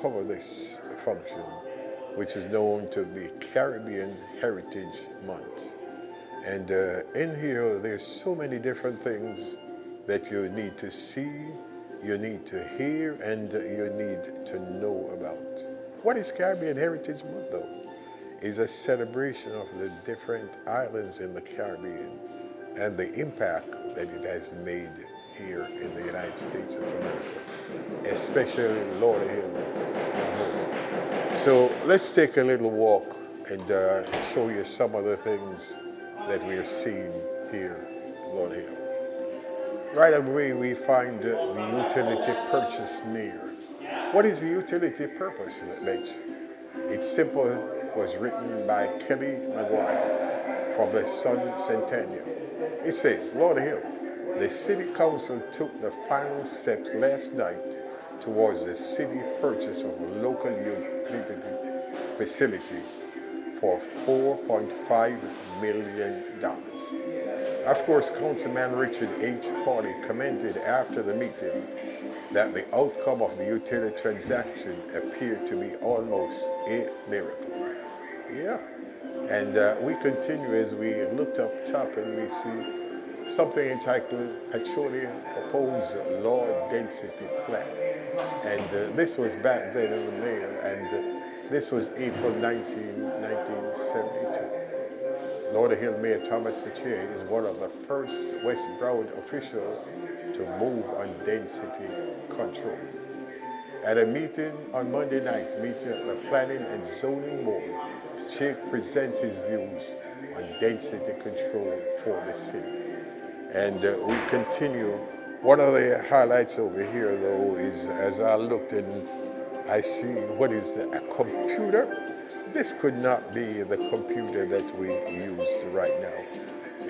cover this function, which is known to be Caribbean Heritage Month. And in here, there's so many different things that you need to see, you need to hear, and you need to know about. What is Caribbean Heritage Month, though? It's a celebration of the different islands in the Caribbean and the impact that it has made here in the United States of America, especially Lauderhill. So let's take a little walk and show you some of the things that we are seeing here in Lauderhill. Right away we find the utility purchase near. What is the utility purpose, Mitch? It's simple, was written by Kelly Maguire from the Sun Centennial. It says, Lauderhill, the City Council took the final steps last night towards the city purchase of a local utility facility for $4.5 million. Of course, Councilman Richard H. Hawley commented after the meeting that the outcome of the utility transaction appeared to be almost a miracle. Yeah. And we continue as we looked up top and we see something entitled Petroleum Proposed Low Density Plan. And this was back then in the mail, and this was April 1972. Lauderhill Mayor Thomas Piché is one of the first West Broward officials to move on density control. At a meeting on Monday night, meeting at the Planning and Zoning Board, Piché presents his views on density control for the city. And we continue. One of the highlights over here, though, is as I looked and I see what is a computer. This could not be the computer that we use right now.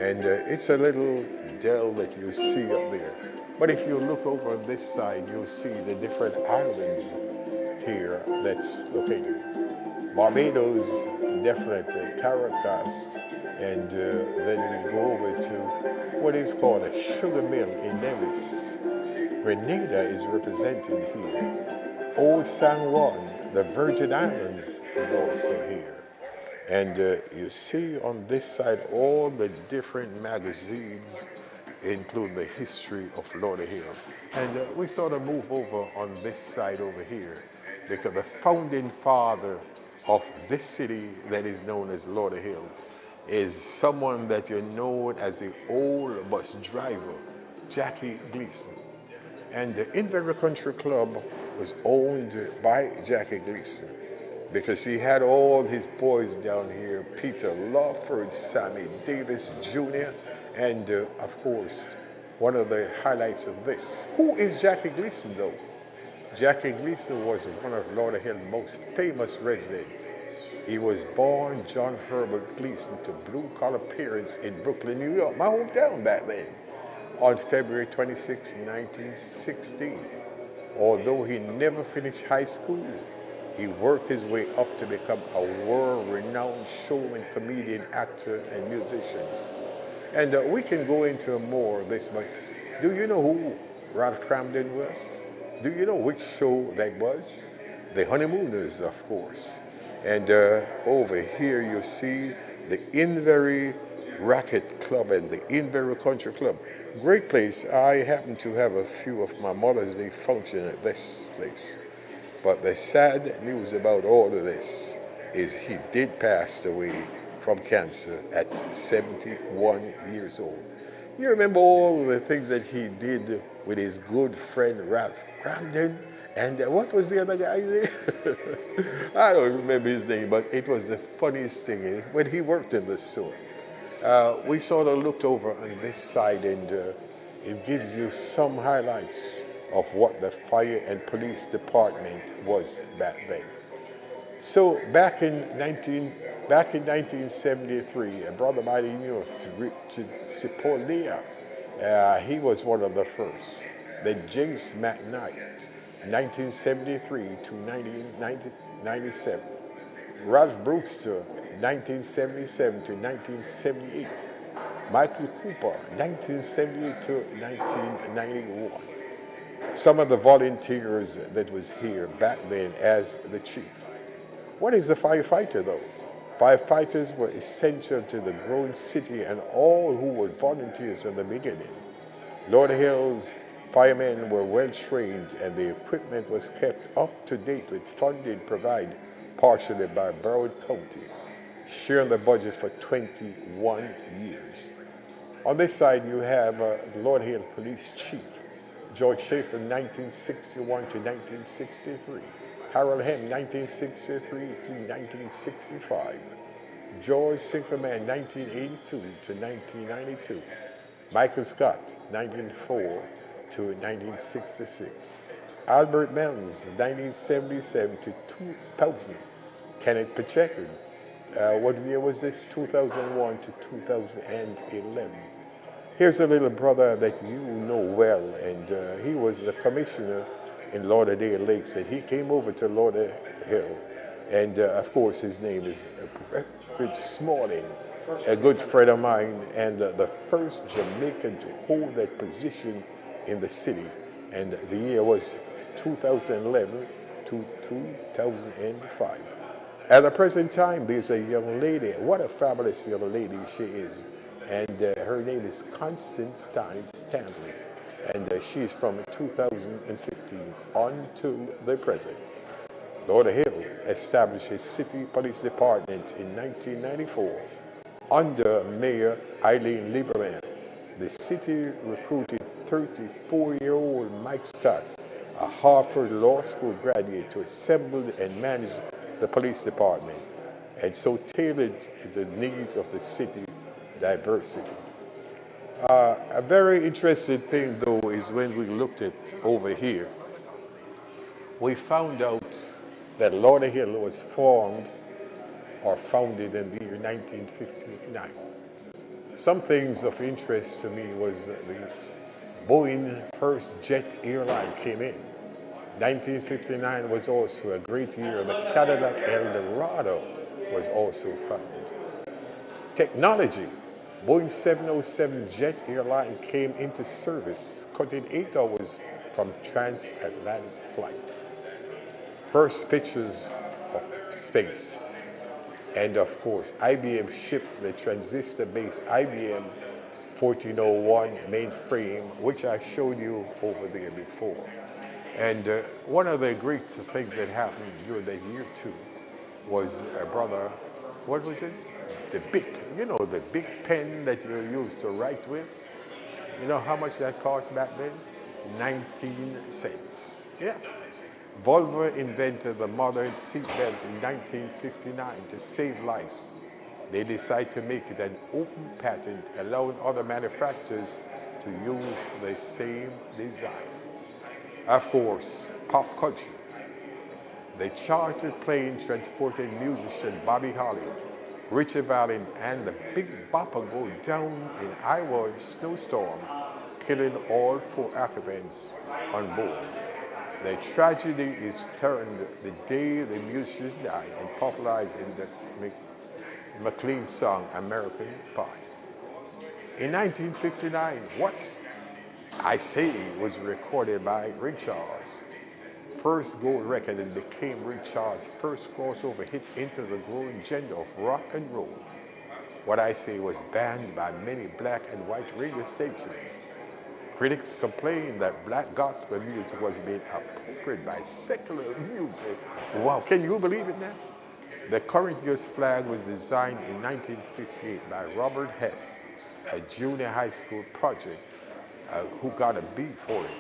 And it's a little Dell that you see up there. But if you look over on this side, you'll see the different islands here that's located. Barbados, definitely, Caracas, and then we go over to what is called a sugar mill in Nevis. Grenada is represented here. Old San Juan, the Virgin Islands, is also here. And you see on this side all the different magazines, including the history of Lauderhill. And we sort of move over on this side over here because the founding father of this city that is known as Lauderhill is someone that you know as the old bus driver, Jackie Gleason. And the Inver Country Club was owned by Jackie Gleason because he had all his boys down here, Peter Lawford, Sammy Davis Jr., and of course, one of the highlights of this. Who is Jackie Gleason, though? Jackie Gleason was one of Lauderhill's most famous residents. He was born John Herbert Gleason to blue-collar parents in Brooklyn, New York, my hometown back then, on February 26, 1916. Although he never finished high school, he worked his way up to become a world-renowned showman, comedian, actor, and musician. And we can go into more of this, but do you know who Ralph Cramden was? Do you know which show that was? The Honeymooners, of course. And over here you see the Invery Racket Club and the Invery Country Club. Great place. I happen to have a few of my Mother's Day function at this place. But the sad news about all of this is he did pass away from cancer at 71 years old. You remember all the things that he did with his good friend Ralph Cramden? And what was the other guy's name? I don't remember his name, but it was the funniest thing when he worked in the store. We sort of looked over on this side, and it gives you some highlights of what the fire and police department was back then. So back in 1973, a brother by the name of Richard Cipollea, he was one of the first. Then James McKnight, 1973 to 1997. Ralph Brewster, 1977 to 1978. Michael Cooper, 1978 to 1991. some of the volunteers that was here back then as the chief. What is a firefighter though? Firefighters were essential to the growing city and all who were volunteers in the beginning. Lauderhill's firemen were well trained and the equipment was kept up to date with funding provided partially by Broward County, sharing the budget for 21 years. On this side you have Lauderhill Police Chief George Schaefer, 1961 to 1963. Harold Hem, 1963 to 1965. George Sinkerman, 1982 to 1992. Michael Scott, 1904 to 1966. Albert Mills, 1977 to 2000. Kenneth Pacheco, what year was this? 2001 to 2011. Here's a little brother that you know well, and he was the commissioner in Lauderdale Lakes, and he came over to Lauderhill, and of course his name is Fred Smalling, a good friend of mine, and the first Jamaican to hold that position in the city, and the year was 2011 to 2005. At the present time, there's a young lady, what a fabulous young lady she is, and her name is Constance Stanley, and she's from 2015 on to the present. Lauderhill established a city police department in 1994 under Mayor Eileen Lieberman. The city recruited 34-year-old Mike Scott, a Harvard Law School graduate, to assemble and manage the police department, and so tailored to the needs of the city diversity. A very interesting thing though is when we looked at over here, we found out that Lauderhill was formed or founded in the year 1959. Some things of interest to me was the Boeing first jet airline came in. 1959 was also a great year. The Cadillac Eldorado was also found. Technology. Boeing 707 jet airline came into service, cutting 8 hours from transatlantic flight. First pictures of space. And of course, IBM shipped the transistor-based IBM 1401 mainframe, which I showed you over there before. And one of the great things that happened during that year too was brother, what was it? The big pen that you used to write with. You know how much that cost back then? 19 cents. Yeah. Volvo invented the modern seatbelt in 1959 to save lives. They decided to make it an open patent, allowing other manufacturers to use the same design. Of course, pop culture. The chartered plane transported musician Bobby Holly, Richie Valens, and the Big Bopper go down in Iowa snowstorm, killing all 4 occupants on board. The tragedy is turned the day the musicians died and popularized in the McLean song American Pie. In 1959, What's I Say was recorded by Ray Charles. First gold record and became Ray Charles' first crossover hit into the growing genre of rock and roll. What I Say was banned by many black and white radio stations. Critics complained that black gospel music was being appropriated by secular music. Wow, can you believe it now? The current year's flag was designed in 1958 by Robert Hess, a junior high school project who got a B for it.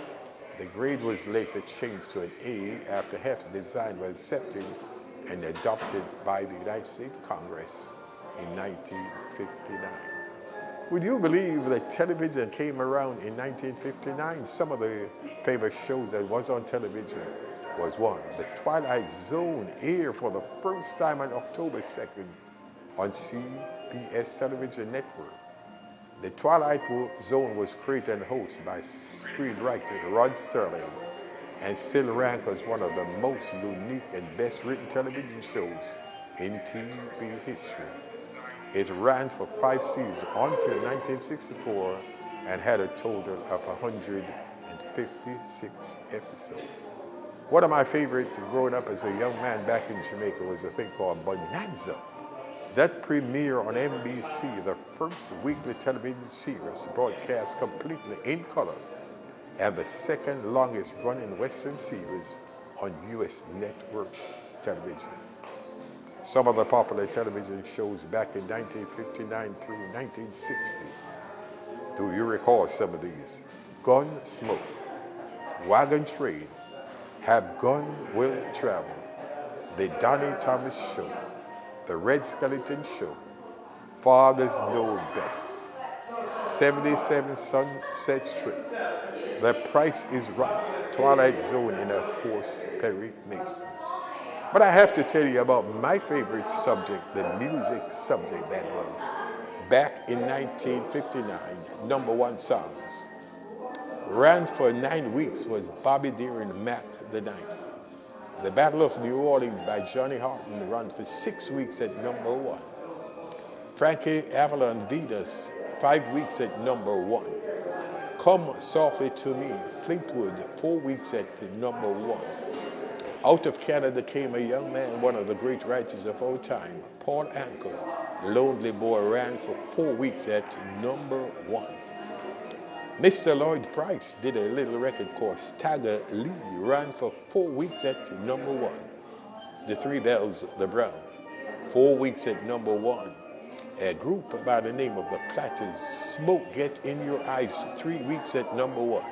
The grade was later changed to an A after Heff's design was accepted and adopted by the United States Congress in 1959. Would you believe that television came around in 1959? Some of the favorite shows that was on television was one. The Twilight Zone aired for the first time on October 2nd on CBS television network. The Twilight Zone was created and hosted by screenwriter Rod Serling and still ranked as one of the most unique and best written television shows in TV history. It ran for 5 seasons until 1964 and had a total of 105 56 episodes. One of my favorite growing up as a young man back in Jamaica was a thing called Bonanza. That premiered on NBC, the first weekly television series broadcast completely in color, and the second longest running Western series on U.S. network television. Some of the popular television shows back in 1959 through 1960. Do you recall some of these? Gunsmoke, Wagon Train, Have Gun Will Travel, The Donnie Thomas Show, The Red Skeleton Show, Fathers Know Best, 77 Sunset Strip, The Price is Right, Twilight Zone in a Force Perry Mason. But I have to tell you about my favorite subject, the music subject that was back in 1959, #1 songs. Ran for 9 weeks was Bobby Deere and Mac the Ninth. The Battle of New Orleans by Johnny Horton ran for 6 weeks at #1. Frankie Avalon Vidas, 5 weeks at #1. Come Softly to Me, Fleetwood, 4 weeks at #1. Out of Canada came a young man, one of the great writers of our time, Paul Anka. Lonely Boy ran for 4 weeks at #1. Mr. Lloyd Price did a little record called Stagger Lee, ran for 4 weeks at #1. The Three Bells, The Brown, 4 weeks at #1. A group by the name of the Platters, Smoke Get in Your Eyes, 3 weeks at #1.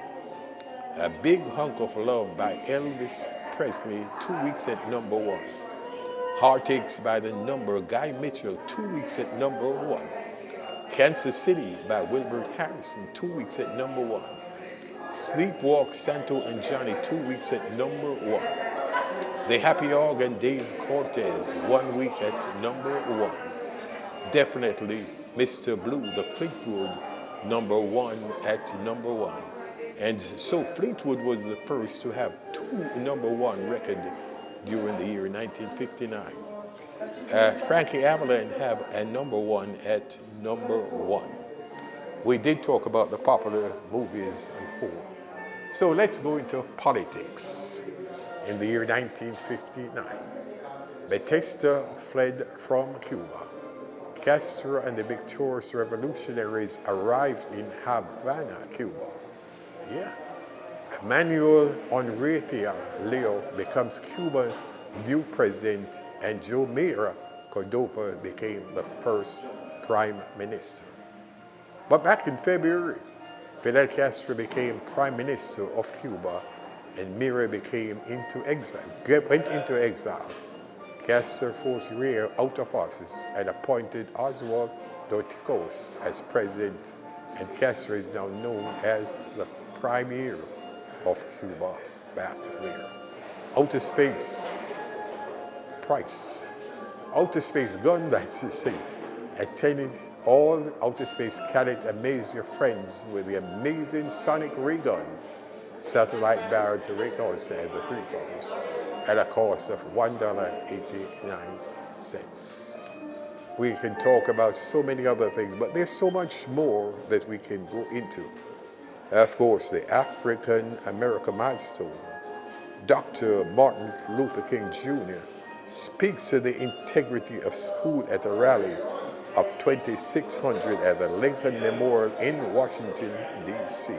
A Big Hunk of Love by Elvis Presley, 2 weeks at #1. Heartaches by the Number, Guy Mitchell, 2 weeks at #1. Kansas City by Wilbert Harrison, 2 weeks at #1. Sleepwalk, Santo and Johnny, 2 weeks at #1. The Happy Organ, Dave Cortez, 1 week at #1. Definitely Mr. Blue, the Fleetwood, #1 at #1. And so Fleetwood was the first to have 2 #1 records during the year 1959. Frankie Avalon have a #1 at #1. We did talk about the popular movies before. So let's go into politics. In the year 1959, Batista fled from Cuba. Castro and the victorious revolutionaries arrived in Havana, Cuba. Yeah. Manuel Enrique Leo becomes Cuba's new president, and Joe Mira Cordova became the first prime minister. But back in February, Fidel Castro became prime minister of Cuba, and Mira went into exile. Castro forced Mira out of office and appointed Oswald Dorticos as president, and Castro is now known as the premier of Cuba back there. Outer space price. Outer space gun, that's to say. Attended all outer space cadets, amaze your friends with the amazing sonic ray gun. Satellite barrel to record at the 3 colors at a cost of $1.89. We can talk about so many other things, but there's so much more that we can go into. Of course, the African American milestone. Dr. Martin Luther King Jr. speaks to the integrity of school at a rally of 2,600 at the Lincoln Memorial in Washington, D.C.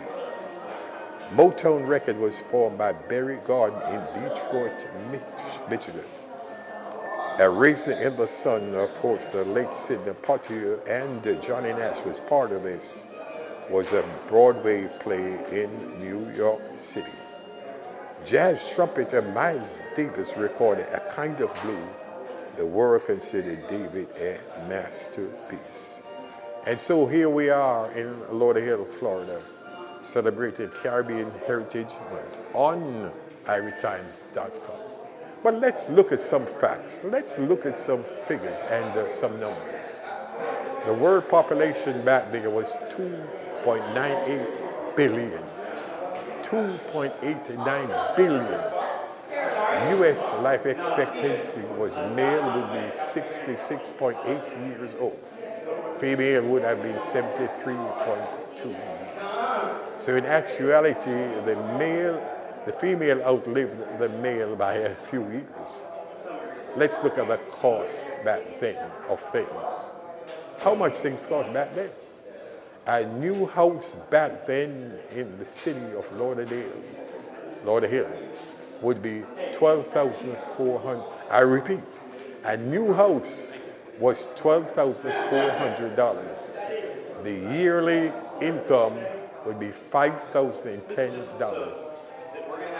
Motown Record was formed by Barry Gordon in Detroit, Michigan. A Raisin in the Sun, of course, the late Sidney Poitier and Johnny Nash was part of this, was a Broadway play in New York City. Jazz trumpeter Miles Davis recorded A Kind of Blue. The world considered David a masterpiece. And so here we are in Lauderhill, Florida, celebrating Caribbean Heritage Month on Irietimes.com. But let's look at some facts. Let's look at some figures and some numbers. The world population back there was 2.98 billion. 2.89 billion. U.S. life expectancy was male would be 66.8 years old. Female would have been 73.2 years. So in actuality, the female outlived the male by a few years. Let's look at the cost back then of things. How much things cost back then? A new house back then in the city of Lauderhill, would be $12,400. I repeat, a new house was $12,400. The yearly income would be $5,010.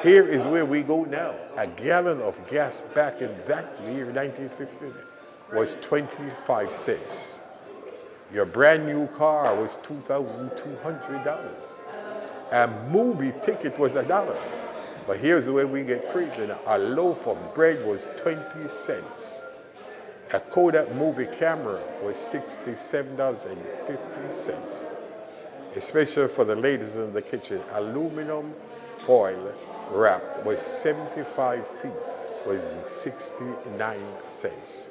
Here is where we go now. A gallon of gas back in that year, 1950, was 25 cents. Your brand new car was $2,200. A movie ticket was $1. But here's where we get crazy now. A loaf of bread was 20 cents. A Kodak movie camera was $67.50. Especially for the ladies in the kitchen, aluminum foil wrap was 75 feet, was 69 cents.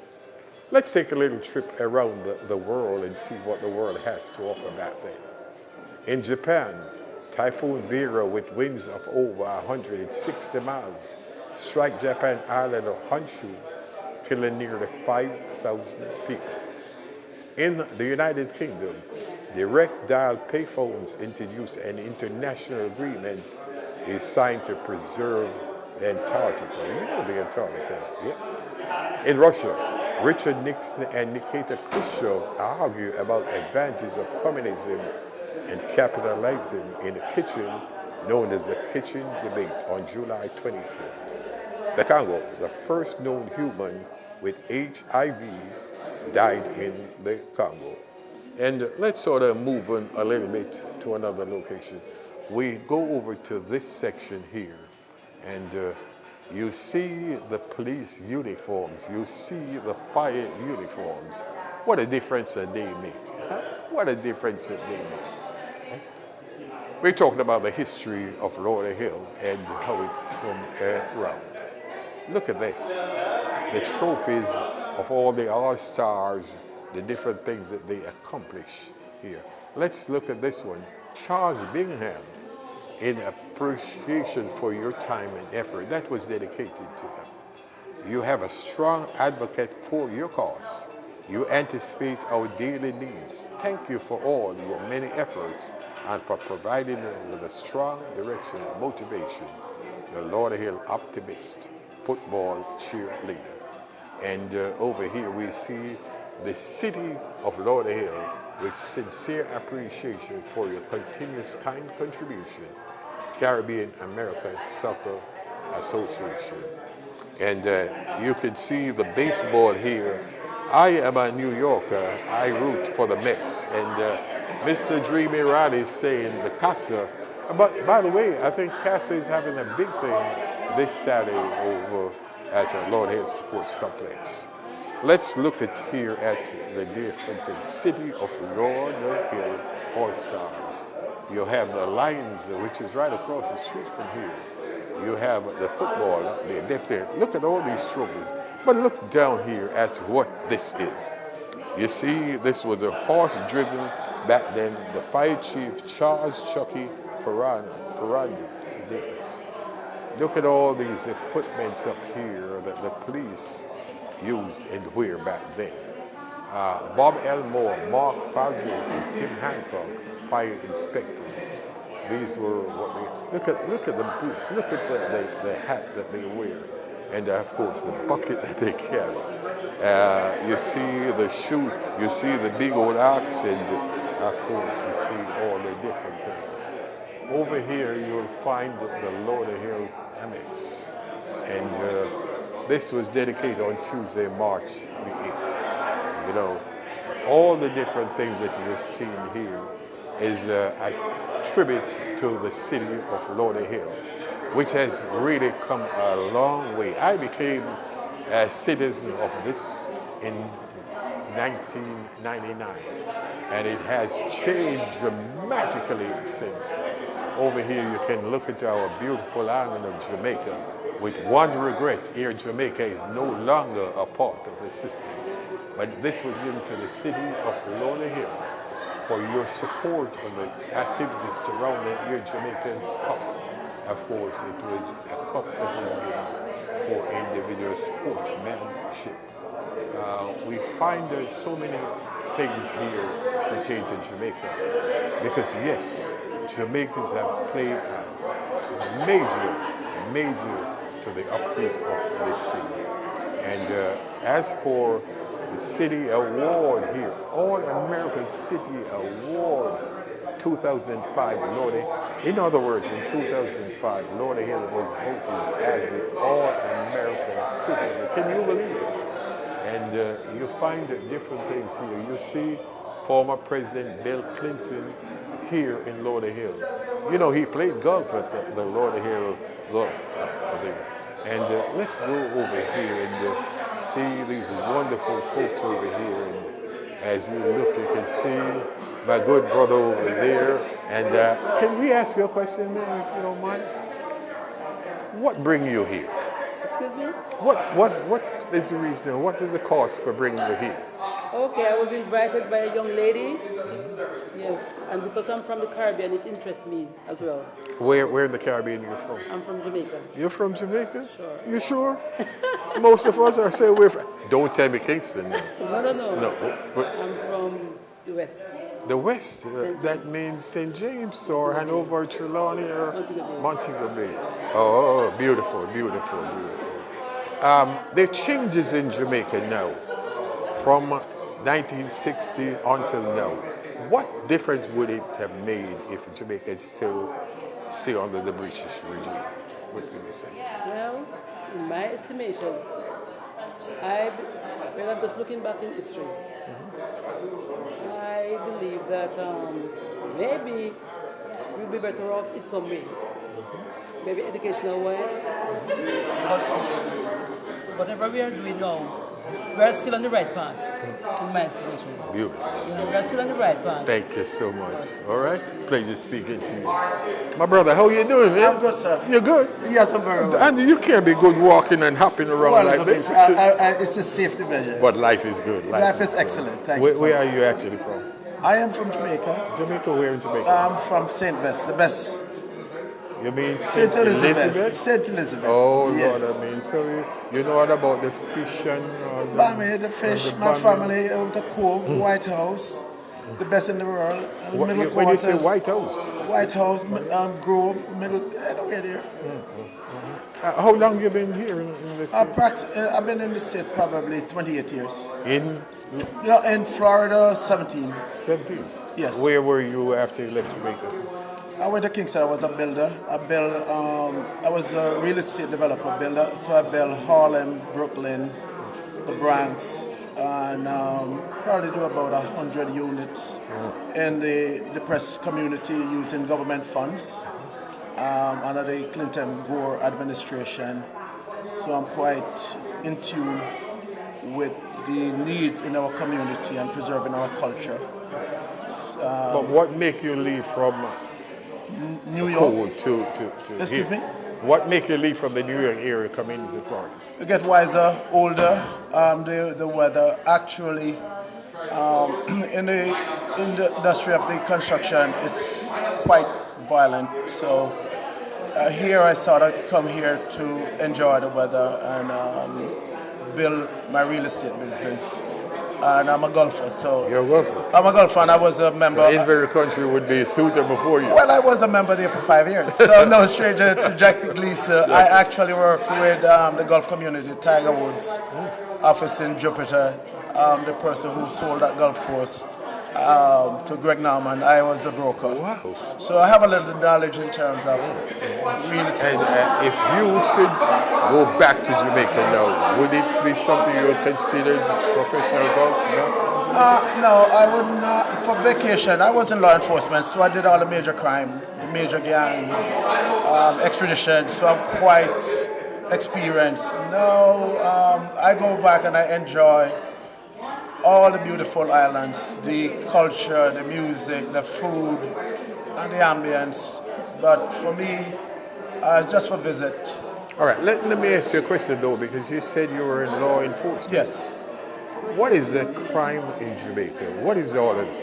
Let's take a little trip around the world and see what the world has to offer back then. In Japan, Typhoon Vera, with winds of over 160 miles, struck Japan island of Honshu, killing nearly 5,000 people. In the United Kingdom, direct dial payphones introduced an international agreement is signed to preserve the Antarctica. You know the Antarctica, yeah? In Russia, Richard Nixon and Nikita Khrushchev argue about advantages of communism and capitalism in a kitchen known as the kitchen debate on July 24th. The Congo, the first known human with HIV, died in the Congo. And let's sort of move on a little bit to another location. We go over to this section here, and you see the police uniforms, you see the fire uniforms. What a difference that they make. Huh? What a difference that they make. We're talking about the history of Lauderhill and how it come around. Look at this, the trophies of all the all-stars, the different things that they accomplish here. Let's look at this one. Charles Bingham, in appreciation for your time and effort, that was dedicated to them. You have a strong advocate for your cause. You anticipate our daily needs. Thank you for all your many efforts and for providing them with a strong direction and motivation. The Lauderhill optimist, football cheerleader. And over here we see the city of Lauderhill with sincere appreciation for your continuous kind contribution, Caribbean American Soccer Association. And you can see the baseball here. I am a New Yorker. I root for the Mets. And Mr. Dreamy Mitch is saying the Casa. But by the way, I think Casa is having a big thing this Saturday over at Lauderhill Sports Complex. Let's look at here at the different things. City of Lauderhill All-Stars. You have the Lions, which is right across the street from here. You have the football up there. Definitely. Look at all these trophies. But look down here at what this is. You see, this was a horse-driven back then. The fire chief, Charles Chucky Ferrandi did this. Look at all these equipments up here that the police used and wear back then. Bob Elmore, Mark Fazio, and Tim Hancock, fire inspectors. These were what they, look at the boots, look at the hat that they wear, and of course the bucket that they carry. You see the shoe, you see the big old axe, and of course you see all the different things. Over here you'll find the Lauderhill Annex, and this was dedicated on Tuesday, March the 8th. You know, all the different things that you're seeing here is a tribute to the city of Lauderhill, which has really come a long way. I became a citizen of this in 1999, and it has changed dramatically since. Over here you can look at our beautiful island of Jamaica. With one regret, Air Jamaica is no longer a part of the system. But this was given to the city of Lauderhill. for your support on the activities surrounding your Jamaican Cup. Of course, it was a cup that was given for individual sportsmanship. We find so many things here pertain to Jamaica because yes, Jamaicans have played a major to the upkeep of this city. And as for the city award here, All American City Award 2005, in other words, in 2005, Lauderhill was voted as the All American Citizen. Can you believe it? And you find different things here. You see former President Bill Clinton here in Lauderhill. You know, he played golf at the Lauderhill Golf there. And let's go over here and see these wonderful folks over here. And as you look, you can see my good brother over there. And can we ask you a question, man, if you don't mind? What brings you here? Excuse me? What is the reason? What is the cost for bringing you here? Okay, I was invited by a young lady. Yes, and because I'm from the Caribbean, it interests me as well. Where in the Caribbean are you from? I'm from Jamaica. You're from Jamaica? Sure. You sure? Most of us are saying we're from... Don't tell me Kingston. No. No. I'm from the West. The West? That means St. James or Hanover, Trelawney or Montego Bay. Oh, beautiful. There are changes in Jamaica now from 1960 until now. What difference would it have made if Jamaica is still under the British regime? What would you say? Well, in my estimation, I'm just looking back in history. I believe that maybe we'll be better off in some way. Maybe educational wise. But whatever we are doing now, we are still on the right path, in my estimation. Beautiful. We are still on the right path. Thank you so much. All right? Pleasure speaking to you. My brother, how you doing, man? I'm good, sir. You're good? Yes, I'm very well. And you can't be good walking and hopping around like this. It's a safety measure. But life is good. Life is excellent. Thank you. Where are you actually from? I am from Jamaica. Jamaica, where in Jamaica? I'm from St. Bess, the best. You mean St. Elizabeth? St. Elizabeth. Oh, yes. Lord, I mean, so you know what about the fish and... the fish, my family, the Cove, White House, the best in the world. When you say White House? White House, Grove, anywhere there. How long have you been here in this state? I've been in the state probably 28 years. In Florida, 17. 17? Yes. Where were you after you left Jamaica? I went to Kingston. I was a builder. I was a real estate developer builder. So I built Harlem, Brooklyn, the Bronx, and probably do about 100 units in the depressed community using government funds under the Clinton-Gore administration. So I'm quite in tune with the needs in our community and preserving our culture. But what make you leave from New York to Excuse here? me? What make you leave from the New York area come into Florida? You get wiser, older. The weather actually in the industry of the construction, it's quite violent. So here I sort of come here to enjoy the weather and build my real estate business. And I'm a golfer, so... You're a golfer? I'm a golfer, and I was a member... So Inver country would be suitable for you? Well, I was a member there for 5 years, so no stranger to Jackie Gleason. I actually work with the golf community, Tiger Woods' office in Jupiter, the person who sold that golf course to Greg Norman. I was a broker. Wow. So I have a little knowledge in terms of real estate. And if you should go back to Jamaica now, would it be something you would consider professional golf? No, I would not. For vacation, I was in law enforcement, so I did all the major crime, the major gang, extradition, so I'm quite experienced. No, I go back and I enjoy all the beautiful islands, the culture, the music, the food, and the ambience. But for me, it's just for visit. All right, let me ask you a question though, because you said you were in law enforcement. Yes. What is the crime in Jamaica? What is all of this?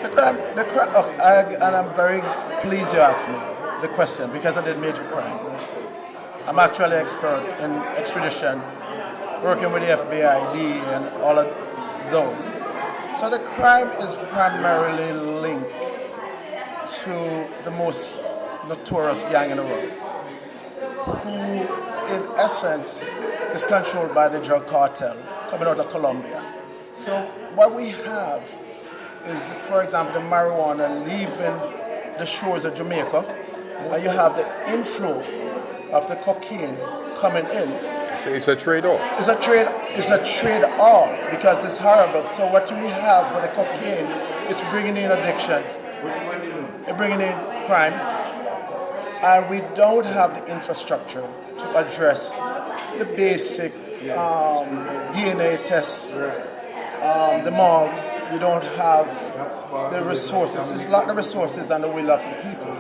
And I'm very pleased you asked me the question because I did major crime. I'm actually expert in extradition, working with the FBI, DEA, and all of those. So the crime is primarily linked to the most notorious gang in the world, who in essence is controlled by the drug cartel coming out of Colombia. So what we have is, for example, the marijuana leaving the shores of Jamaica, and you have the inflow of the cocaine coming in. So it's a trade-off. It's a trade-off because it's horrible. So what we have with the cocaine, it's bringing in addiction, it's bringing in crime, and we don't have the infrastructure to address the basic DNA tests, the morgue. We don't have the resources. There's a lot of resources and the will of the people.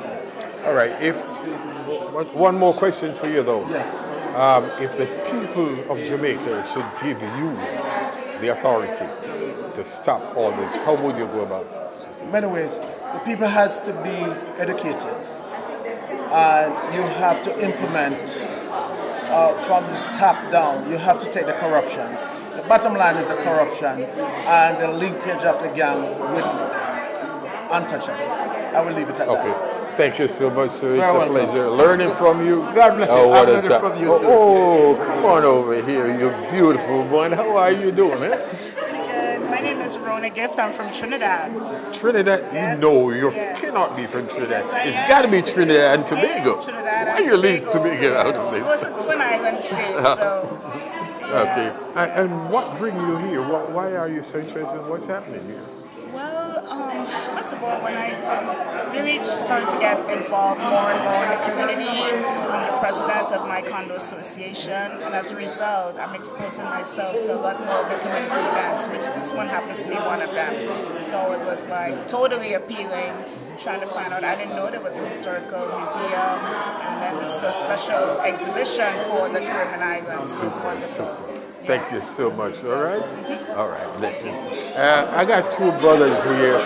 All right. One more question for you, though. Yes. If the people of Jamaica should give you the authority to stop all this, how would you go about it? In many ways, the people has to be educated, and you have to implement from the top down. You have to take the corruption. The bottom line is the corruption and the linkage of the gang with untouchables. I will leave it at that. Okay. Thank you so much, sir. It's Very a welcome. pleasure learning from you. God bless you. What I'm a learning time. from you too. Oh, come on over here, you beautiful one. How are you doing, man? Good. My name is Rona Gift. I'm from Trinidad. Trinidad? Yes. No, you Yeah. cannot be from Trinidad. Yes, I It's am. got to be Trinidad and Tobago. Yeah, Trinidad Why and you leave Tobago. Tobago out of Yes. this? Well, it's a twin island state, so. Okay. Yes. And what brings you here? Why are you so interested in what's happening here? Well, first of all, when I really started to get involved more and more in the community, I'm the president of my condo association, and as a result, I'm exposing myself to a lot more of the community events, which this one happens to be one of them. So it was like totally appealing, trying to find out. I didn't know there was a historical museum, and then this is a special exhibition for the Caribbean Islands. It was wonderful. Thank you so much. All right? All right, listen. I got two brothers here.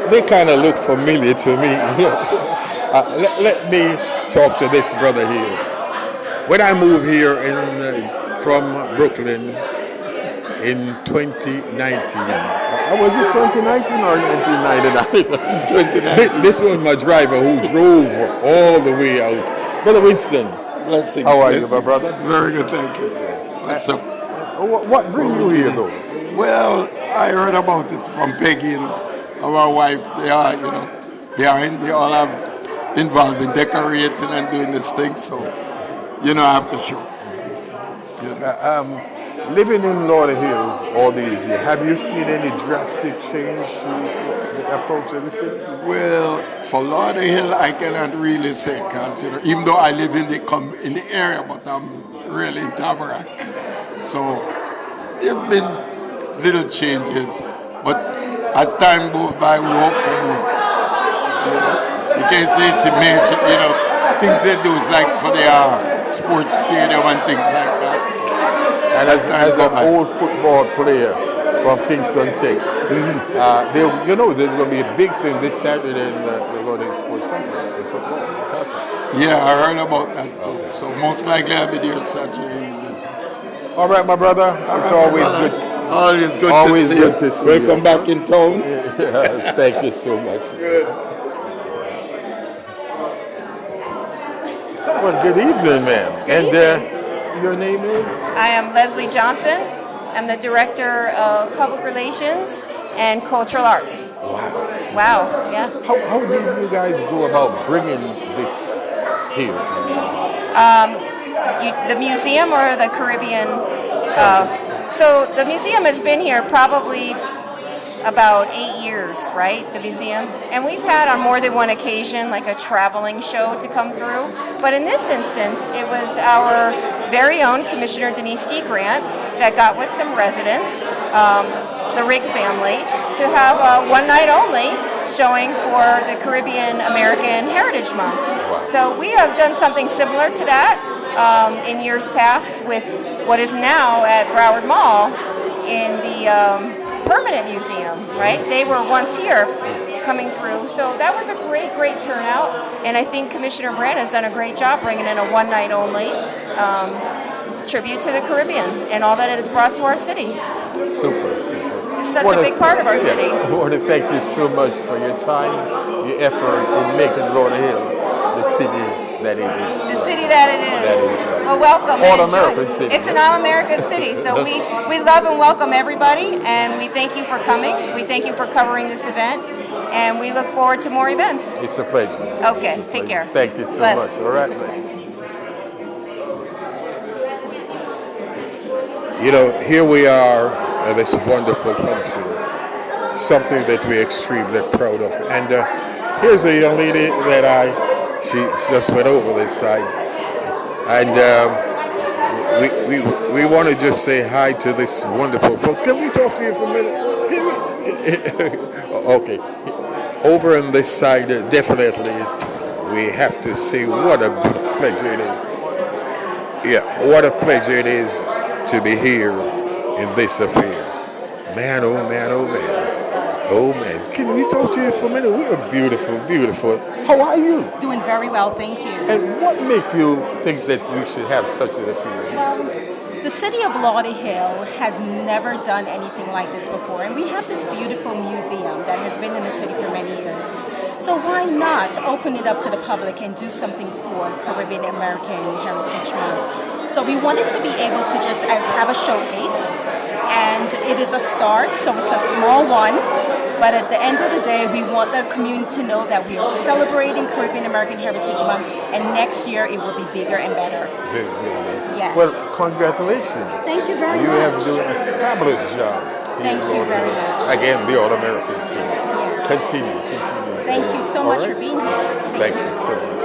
They kind of look familiar to me. Let me talk to this brother here. When I moved here from Brooklyn in 2019, was it 2019 or 1999? 2019. This was my driver who drove all the way out. Brother Winston, Blessings. how are you, my brother? Very good, thank you. What's up? What brings you here, though? Well, I heard about it from Peggy, our wife. They all have involved in decorating and doing this thing, so, I have to show. Living in Lauderhill all these years, have you seen any drastic change to the approach of the city? Well, for Lauderhill, I cannot really say, because, even though I live in the area, but I'm really in Tamarack. So there have been little changes, but as time goes by, we hope for more. You can't say it's a major, things they do is like for the sports stadium and things like that. And as an old football player from Kingston Tech, there's going to be a big thing this Saturday in the Lauderhill Sports Complex, the football concert. Yeah, I heard about that too. So most likely I'll be there Saturday evening. All right, my brother. It's always good. Always good to see you. Welcome back in town. Yes, thank you so much. Good. Well, good evening, ma'am. And your name is? I am Leslie Johnson. I'm the Director of Public Relations and Cultural Arts. Wow, yeah. How did you guys go about bringing this here? The museum or the Caribbean? So the museum has been here probably about 8 years, right? The museum. And we've had on more than one occasion like a traveling show to come through. But in this instance, it was our very own Commissioner Denise D. Grant that got with some residents, the Rigg family, to have a one night only showing for the Caribbean American Heritage Month. Wow. So we have done something similar to that in years past with what is now at Broward Mall in the permanent museum, right? They were once here coming through. So that was a great turnout, and I think Commissioner Brand has done a great job bringing in a one night only tribute to the Caribbean and all that it has brought to our city. Super. It's such a big part of our city. I want to thank you so much for your time, your effort in making Lauderhill the city that it is. The city that it is. That is right. Well, welcome. All-American city. It's an all-American city. So we love and welcome everybody, and we thank you for coming. We thank you for covering this event, and we look forward to more events. It's a pleasure. Okay, take care. Thank you so much. All right, You know, here we are at this wonderful function, something that we're extremely proud of. And here's a young lady that she just went over this side. And we want to just say hi to this wonderful folk. Can we talk to you for a minute? Okay. Over on this side, definitely, we have to say what a pleasure it is. Yeah, what a pleasure it is to be here in this affair. Man, oh man, oh man. Oh man. Can we talk to you for a minute? We are beautiful. How are you? Doing very well, thank you. And what makes you think that we should have such an affair here? Well, the city of Lauderhill has never done anything like this before, and we have this beautiful museum that has been in the city for many years. So why not open it up to the public and do something for Caribbean American Heritage Month? So we wanted to be able to just have a showcase, and it is a start, so it's a small one, but at the end of the day, we want the community to know that we are celebrating Caribbean American Heritage Month, and next year it will be bigger and better. Yes. Well, congratulations. Thank you very You much. have done a fabulous job. Thank you very much. Again, the All-American City. Yes. Continue. Thank you so much for being here. Thank you so much.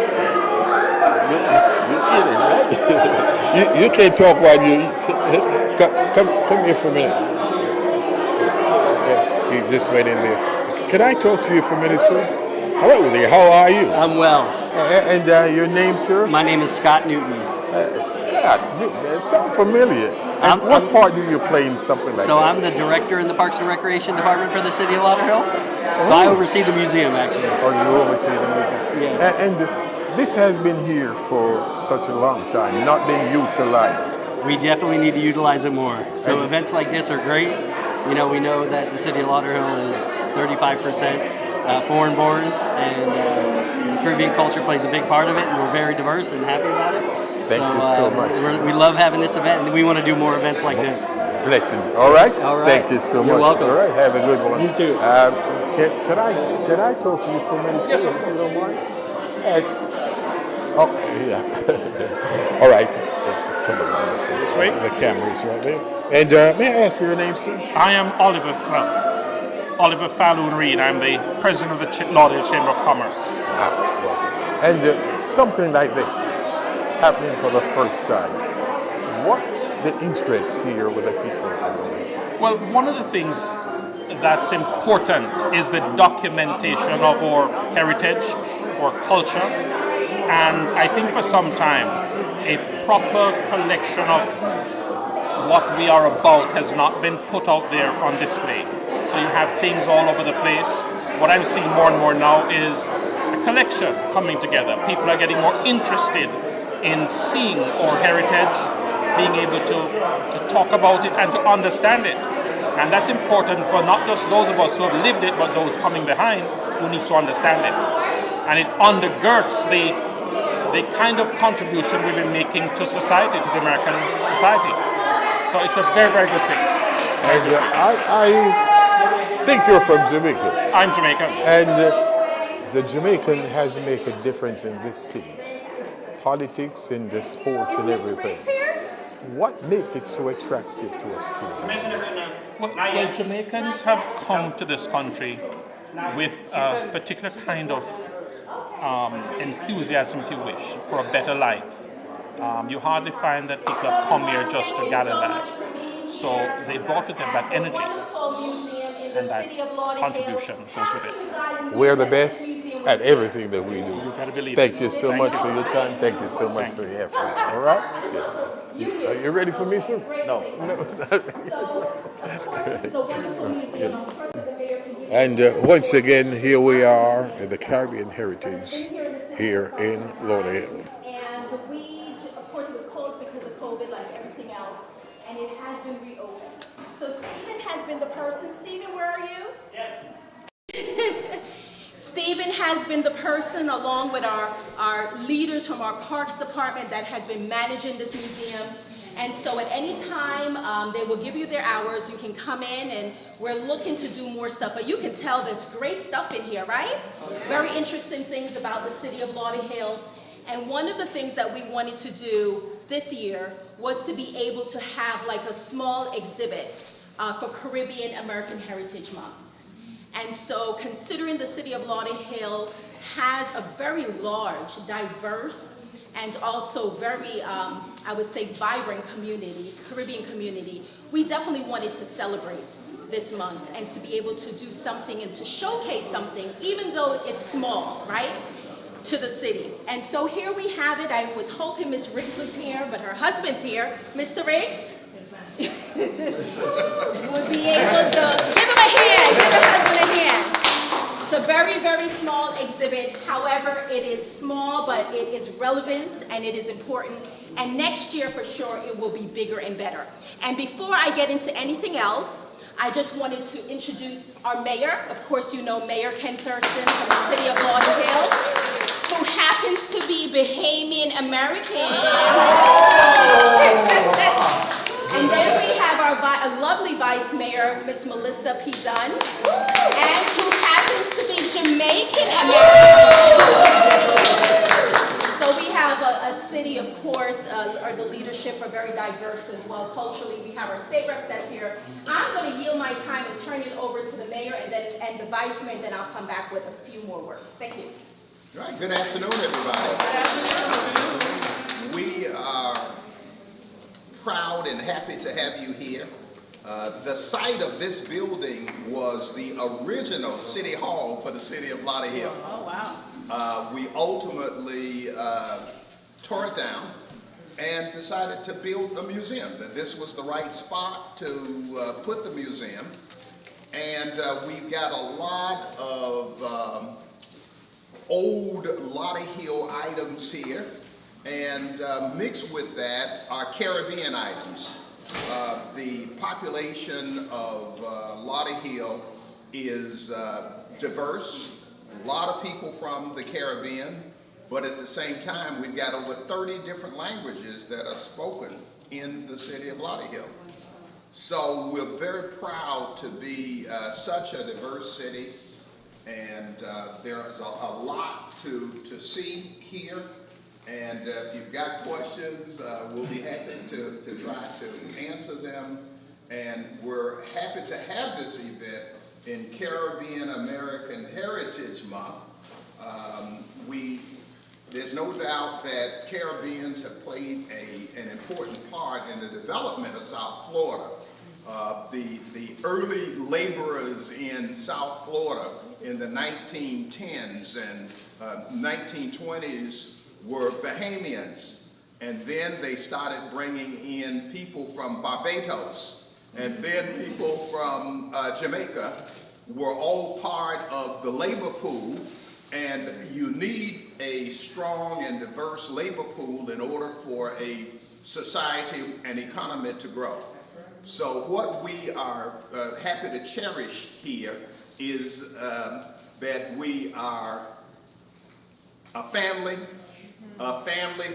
You're eating, right? you can't talk while you eat. Come here for a minute. Yeah, you just went in there. Can I talk to you for a minute, sir? Hello there. How are you? I'm well. And your name, sir? My name is Scott Newton. Scott, that sounds familiar. And what part do you play in something like that? So I'm the director in the Parks and Recreation Department for the city of Lauderhill. So I oversee the museum, actually. Oh, you oversee the museum. Yes. And this has been here for such a long time, not been utilized. We definitely need to utilize it more. So events like this are great. You know, we know that the city of Lauderhill is 35% foreign born, and Caribbean culture plays a big part of it, and we're very diverse and happy about it. Thank you so much. We love having this event, and we want to do more events like this. Blessing. All right. All right. Thank you so much. You're welcome. All right. Have a good one. You too. Can I talk to you for a minute, sir, if you don't mind? Oh, yeah. All right. Come on, listen. The camera is right there. And may I ask your name, sir? I am Oliver Falloon Reed. I'm the president of the Lauderhill Chamber of Commerce. And something like this happening for the first time. What the interest here with the people? Well, one of the things that's important is the documentation of our heritage, our culture, and I think for some time a proper collection of what we are about has not been put out there on display. So you have things all over the place. What I'm seeing more and more now is a collection coming together. People are getting more interested in seeing our heritage, being able to talk about it and to understand it. And that's important for not just those of us who have lived it, but those coming behind who need to understand it. And it undergirds the kind of contribution we've been making to society, to the American society. So it's a very, very good thing. And I think you're from Jamaica. I'm Jamaican. And the Jamaican has made a difference in this city. Politics and the sports and everything. What makes it so attractive to us here? Well, Jamaicans have come to this country with a particular kind of enthusiasm, if you wish, for a better life. You hardly find that people have come here just to gather that. So they brought with them that energy, and that contribution goes with it. We're the best at everything that we do. You better believe Thank it. you so much for your time. Thank you so much for your effort. All right? Are you ready for me, sir? No. No. And once again, here we are in the Caribbean Heritage here in Lauderhill. And we, of course, it was closed because of COVID, like everything else, and it has been reopened. So Stephen has been the person. Stephen, where are you? Yes. Stephen has been the person, along with our leaders from our Parks Department, that has been managing this museum. And so at any time, they will give you their hours. You can come in, and we're looking to do more stuff. But you can tell there's great stuff in here, right? Very interesting things about the city of Lauderhill. And one of the things that we wanted to do this year was to be able to have like a small exhibit for Caribbean American Heritage Month. And so considering the city of Lauderhill has a very large, diverse, and also very, I would say, vibrant community, Caribbean community, we definitely wanted to celebrate this month and to be able to do something and to showcase something, even though it's small, right, to the city. And so here we have it. I was hoping Ms. Riggs was here, but her husband's here. Mr. Riggs? Would be able to give him a hand, give her husband a hand. It's a very, very small exhibit. However, it is small, but it is relevant and it is important. And next year, for sure, it will be bigger and better. And before I get into anything else, I just wanted to introduce our mayor. Of course, you know Mayor Ken Thurston from the city of Lauderhill, who happens to be Bahamian American. And then we have our lovely Vice Mayor, Miss Melissa P. Dunn, and who happens to be Jamaican American. So we have a city, of course, the leadership are very diverse as well. Culturally, we have our state rep that's here. I'm going to yield my time and turn it over to the mayor and the vice mayor, and then I'll come back with a few more words. Thank you. All right, good afternoon, everybody. Good afternoon. We are proud and happy to have you here. The site of this building was the original city hall for the city of Lauderhill. Oh, wow. We ultimately tore it down and decided to build a museum, that this was the right spot to put the museum. And we've got a lot of old Lauderhill items here, and mixed with that are Caribbean items. The population of Lauderhill is diverse, a lot of people from the Caribbean, but at the same time we've got over 30 different languages that are spoken in the city of Lauderhill. So we're very proud to be such a diverse city, and there's a lot to see here. And if you've got questions, we'll be happy to try to answer them. And we're happy to have this event in Caribbean American Heritage Month. There's no doubt that Caribbeans have played an important part in the development of South Florida. The early laborers in South Florida in the 1910s and 1920s were Bahamians, and then they started bringing in people from Barbados, and then people from Jamaica were all part of the labor pool, and you need a strong and diverse labor pool in order for a society and economy to grow. So what we are happy to cherish here is that we are a family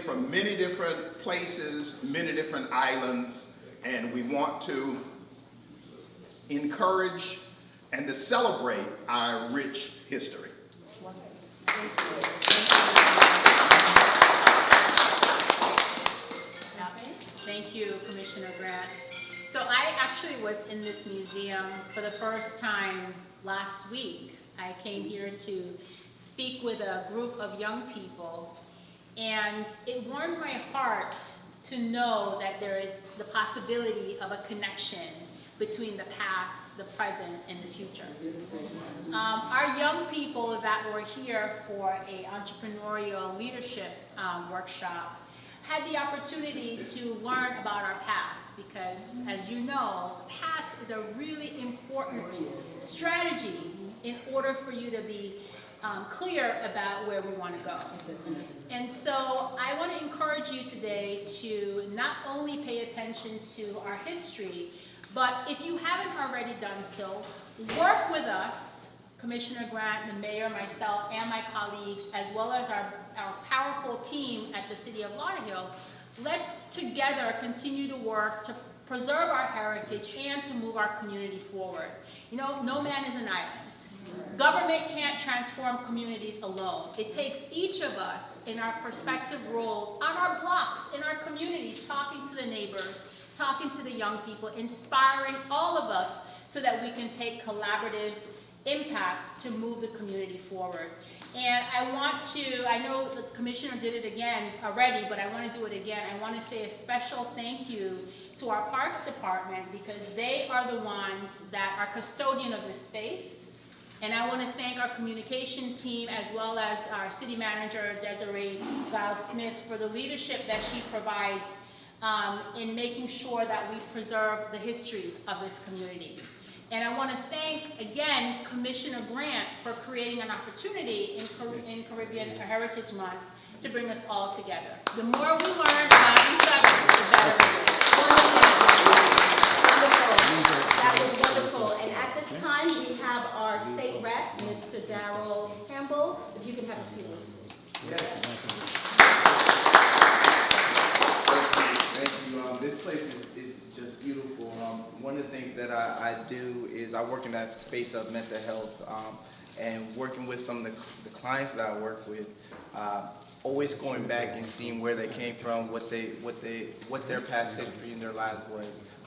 from many different places, many different islands, and we want to encourage and to celebrate our rich history. Thank you, Commissioner Grant. So I actually was in this museum for the first time last week. I came here to speak with a group of young people, and it warmed my heart to know that there is the possibility of a connection between the past, the present, and the future. Our young people that were here for an entrepreneurial leadership workshop had the opportunity to learn about our past, because as you know, the past is a really important strategy in order for you to be clear about where we want to go. And so I want to encourage you today to not only pay attention to our history, but if you haven't already done so, work with us, Commissioner Grant, the mayor, myself, and my colleagues, as well as our powerful team at the City of Lauderhill. Let's together continue to work to preserve our heritage and to move our community forward. You know, no man is an island. Government can't transform communities alone. It takes each of us in our respective roles, on our blocks, in our communities, talking to the neighbors, talking to the young people, inspiring all of us so that we can take collaborative impact to move the community forward. And I know the commissioner did it again already, but I want to do it again. I want to say a special thank you to our Parks Department, because they are the ones that are custodian of this space. And I want to thank our communications team, as well as our city manager, Desiree Giles-Smith, for the leadership that she provides in making sure that we preserve the history of this community. And I want to thank, again, Commissioner Grant for creating an opportunity in Caribbean Heritage Month to bring us all together. The more we learn about each other, the better it is. Wonderful. That was wonderful. And at this time, we have our state rep, Mr. Darrell Campbell. If you could have a few words. Yes. Thank you. This place is just beautiful. One of the things that I do is I work in that space of mental health, and working with some of the clients that I work with, always going back and seeing where they came from, what their past history in their lives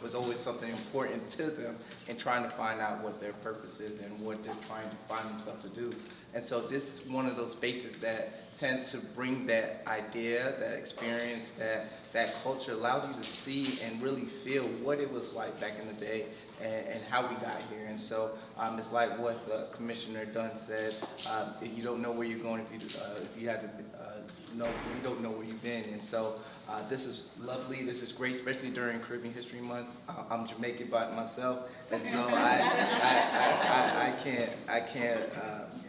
was always something important to them, and trying to find out what their purpose is and what they're trying to find themselves to do. And so this is one of those spaces that tend to bring that idea, that experience, that culture, allows you to see and really feel what it was like back in the day and how we got here. And so it's like what the Commissioner Dunn said, you don't know where you're going if you haven't you don't know where you've been. And so this is lovely, this is great, especially during Caribbean History Month. I'm Jamaican by myself, and so I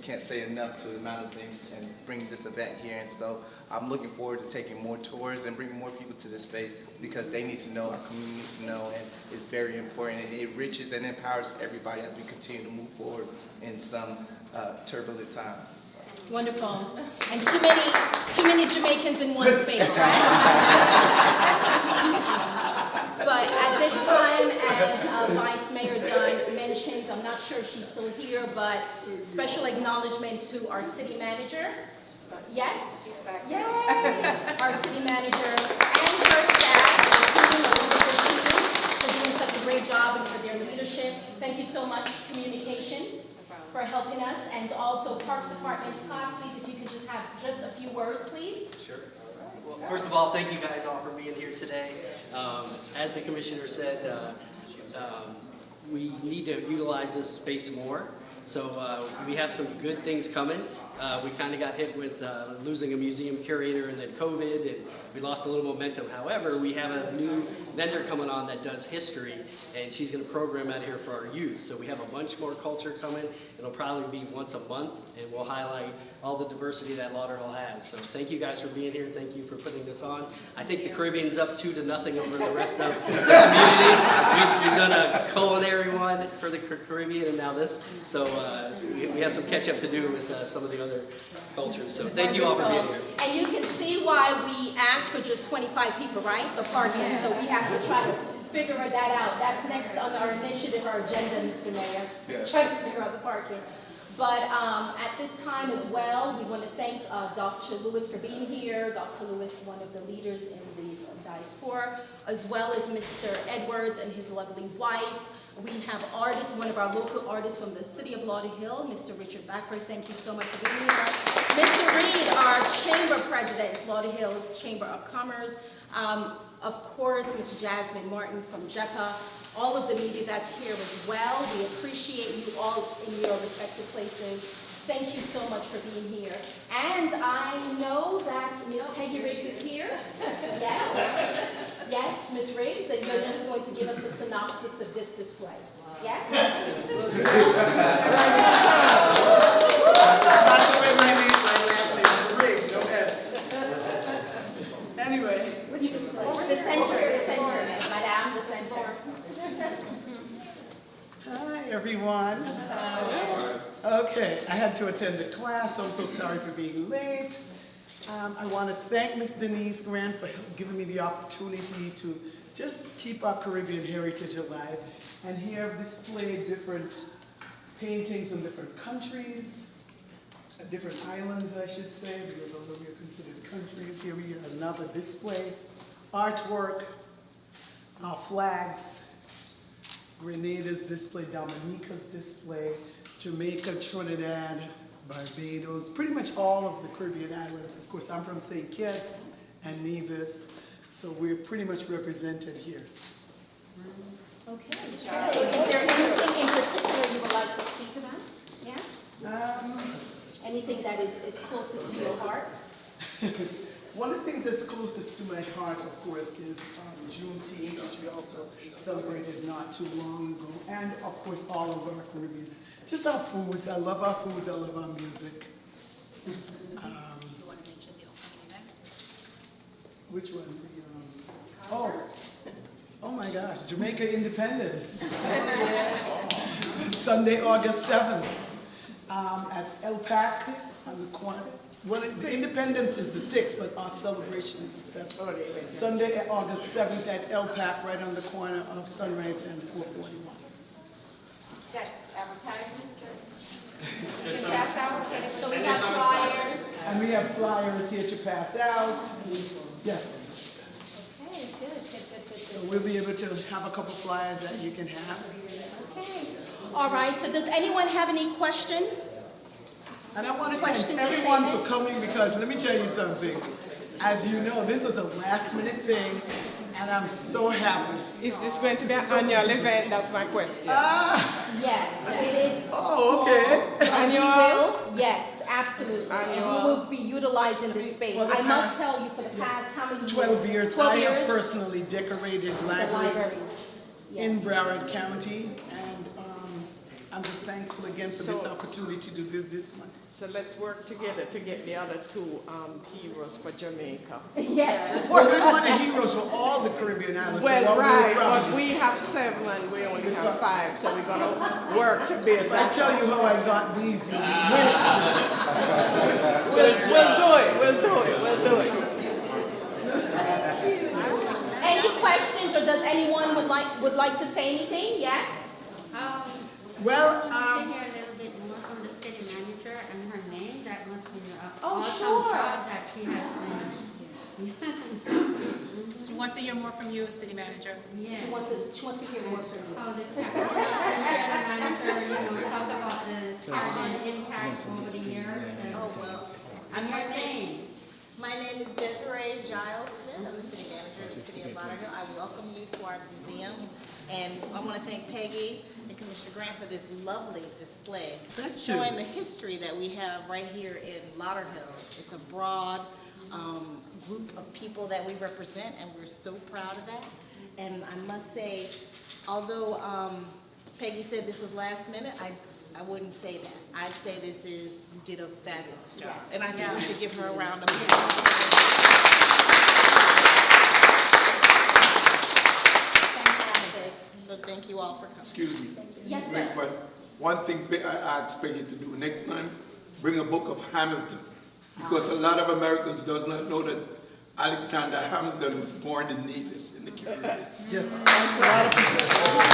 can't say enough to the amount of things and bring this event here. And so I'm looking forward to taking more tours and bringing more people to this space, because they need to know, our community needs to know, and it's very important. And it enriches and empowers everybody as we continue to move forward in some turbulent times. Wonderful. And too many Jamaicans in one space, right? But at this time, as Vice Mayor Dunn mentioned, I'm not sure if she's still here, but special acknowledgement to our city manager. Yes? She's back. Yay! Our city manager and her staff, a wonderful team, for doing such a great job and for their leadership. Thank you so much, Communications, for helping us, and also Parks Department. Scott, please, if you could just have just a few words, please. Sure. Well, first of all, thank you guys all for being here today. As the Commissioner said, we need to utilize this space more. So we have some good things coming. We kind of got hit with losing a museum curator and then COVID, and we lost a little momentum. However, we have a new vendor coming on that does history, and she's going to program out here for our youth. So we have a bunch more culture coming. It'll probably be once a month, and we'll highlight all the diversity that Lauderhill has. So thank you guys for being here. Thank you for putting this on. I think the Caribbean's up 2-0 over the rest of the community. We've done a culinary one for the Caribbean, and now this. So we have some catch up to do with some of the other cultures. So thank you all for being here. And you can see why we asked for just 25 people, right? The parking. So we have to try to figure that out. That's next on our initiative, our agenda, Mr. Mayor. Yes. Try to figure out the parking. But at this time as well, we want to thank Dr. Lewis for being here. Dr. Lewis, one of the leaders in the diaspora, as well as Mr. Edwards and his lovely wife. We have artists, one of our local artists from the city of Lauderhill, Mr. Richard Backford. Thank you so much for being here. Mr. Reed, our chamber president, Lauderhill Chamber of Commerce. Of course, Ms. Jasmine Martin from JEPA. All of the media that's here as well. We appreciate you all in your respective places. Thank you so much for being here. And I know that Ms. Peggy Riggs is here. Yes. Yes, Ms. Riggs, and you're just going to give us a synopsis of this display. Yes? By the way, my last name is Riggs, no S. Anyway. The center, Madame, the center. Hi, everyone. Okay, I had to attend the class, so I'm so sorry for being late. I want to thank Miss Denise Grant for giving me the opportunity to just keep our Caribbean heritage alive. And here I've displayed different paintings from different countries, different islands, I should say, because although we are considered countries, here we have another display, artwork, flags, Grenada's display, Dominica's display, Jamaica, Trinidad, Barbados, pretty much all of the Caribbean islands. Of course, I'm from St. Kitts and Nevis, so we're pretty much represented here. Okay. So is there anything in particular you would like to speak about? Yes? Anything that is closest to your heart? One of the things that's closest to my heart, of course, is Juneteenth, which we also celebrated not too long ago, and of course all of our Caribbean. Just our foods. I love our foods. I love our music. You want to mention the opening event? Which one? Oh my gosh, Jamaica Independence. Sunday, August 7th at El Pac on the corner. Well, the Independence is the 6th, but our celebration is the 7th. Sunday, August 7th at El Pac, right on the corner of Sunrise and 441. Got advertisements? Can you pass out? So we have flyers. And we have flyers here to pass out. Yes. Okay, good. So we'll be able to have a couple flyers that you can have. Okay. All right, so does anyone have any questions? And I want to thank everyone for coming because let me tell you something. As you know, this was a last minute thing and I'm so happy. Is this going to be an annual event? That's my question. Yes. Oh, okay. Annual? Yes, absolutely. Annual. And we will be utilizing this space. I must tell you, for the past how many years? 12 years. 12 I years? have personally decorated libraries in Broward County, and I'm just thankful again for this opportunity to do this month. So let's work together to get the other two heroes for Jamaica. Yes. Well, we want the heroes for all the Caribbean islands. Well, so right, but we have 7 and we only have 5, so we're going to work to build If that. I tell you how I got these, you'll We'll do it. Any questions, or does anyone would like to say anything? Yes? Well, to hear a little bit more from the city manager and her name. That must be awesome sure. job that she has done. She wants to hear more from you, city manager. Yeah. She wants to hear more from you. How the manager, talk about the Caribbean impact over the years. And your name. My name is Desiree Giles Smith. I'm the city manager of the city of Lauderhill. I welcome you to our museum. And I want to thank Peggy and Commissioner Grant for this lovely display showing the history that we have right here in Lauderhill. It's a broad group of people that we represent, and we're so proud of that. And I must say, although Peggy said this was last minute, I wouldn't say that. I'd say you did a fabulous job. Yes. And I think we should give her a round of applause. Fantastic. So thank you all for coming. Excuse me. Yes, sir. But one thing I expect you to do next time, bring a book of Hamilton. Because a lot of Americans does not know that Alexander Hamilton was born in Nevis in the Caribbean. Yes, a lot of people.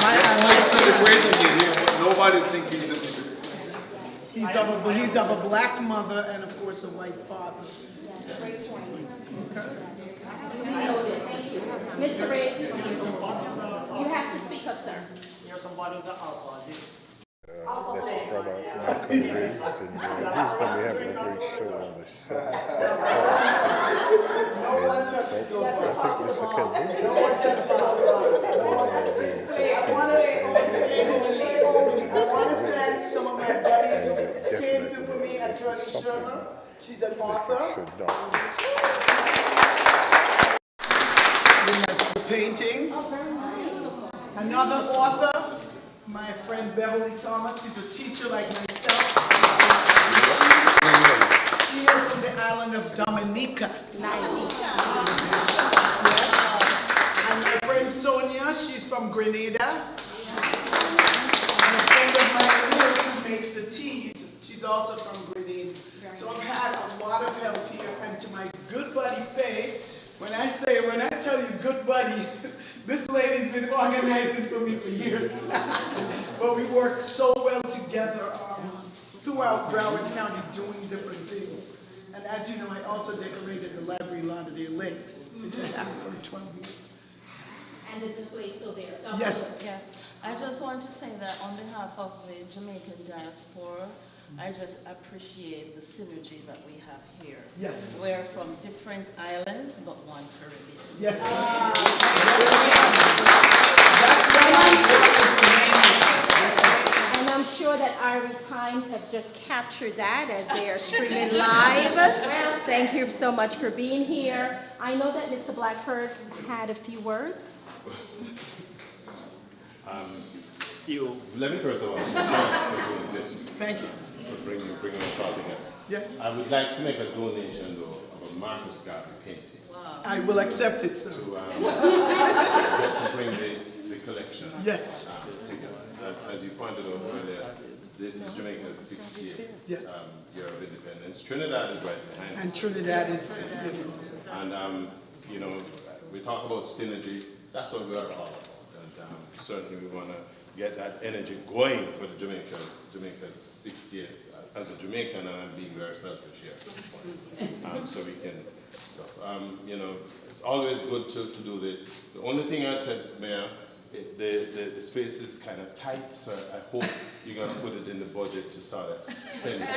I'm celebrating it here, but nobody thinks he's a Nevis. He's of a black mother and of course a white father. Yes, great point. We noticed. Mr. Riggs, you have to speak up, sir. Here's some bottles of alcohol. This brother Michael Riggs, and he's going to be having a great show on the 7th. I think Mr. Kendrick is Some of my buddies who came to put me at Treasure Sugar. She's an author. We have the paintings. Another author, my friend Beverly Thomas. She's a teacher like myself. She is from the island of Dominica. Yes. And my friend Sonia, she's from Grenada. And a friend of mine, Liz, who makes the teas, she's also from Grenada. So I've had a lot of help here. And to my good buddy Faye, when I tell you good buddy, this lady's been organizing for me for years. But we work so well together throughout Broward County doing different things. And as you know, I also decorated the library Lauderdale Lakes, which I have for 12 years. And the display is still there. Yes. Yeah. I just want to say that on behalf of the Jamaican diaspora, I just appreciate the synergy that we have here. Yes. We're from different islands, but one Caribbean. Yes. And I'm sure that Irietimes have just captured that as they are streaming live. Thank you so much for being here. I know that Mr. Blackford had a few words. Let me first of all thank you for bringing us all together. Yes. I would like to make a donation though of a Marcus Garvey painting. Wow. I will accept it, sir. To bring the collection. Yes. Together. As you pointed out earlier, this is Jamaica's 60th year of independence. Trinidad is right behind us. And Trinidad is 60th. And you know, we talk about synergy. That's what we are all about. And certainly we want to get that energy going for the Jamaica's 60th. As a Jamaican, and I'm being very selfish here at this point, so we can stuff. You know, it's always good to do this. The only thing I'd say, Mayor, the space is kind of tight, so I hope you're going to put it in the budget to sort of send it.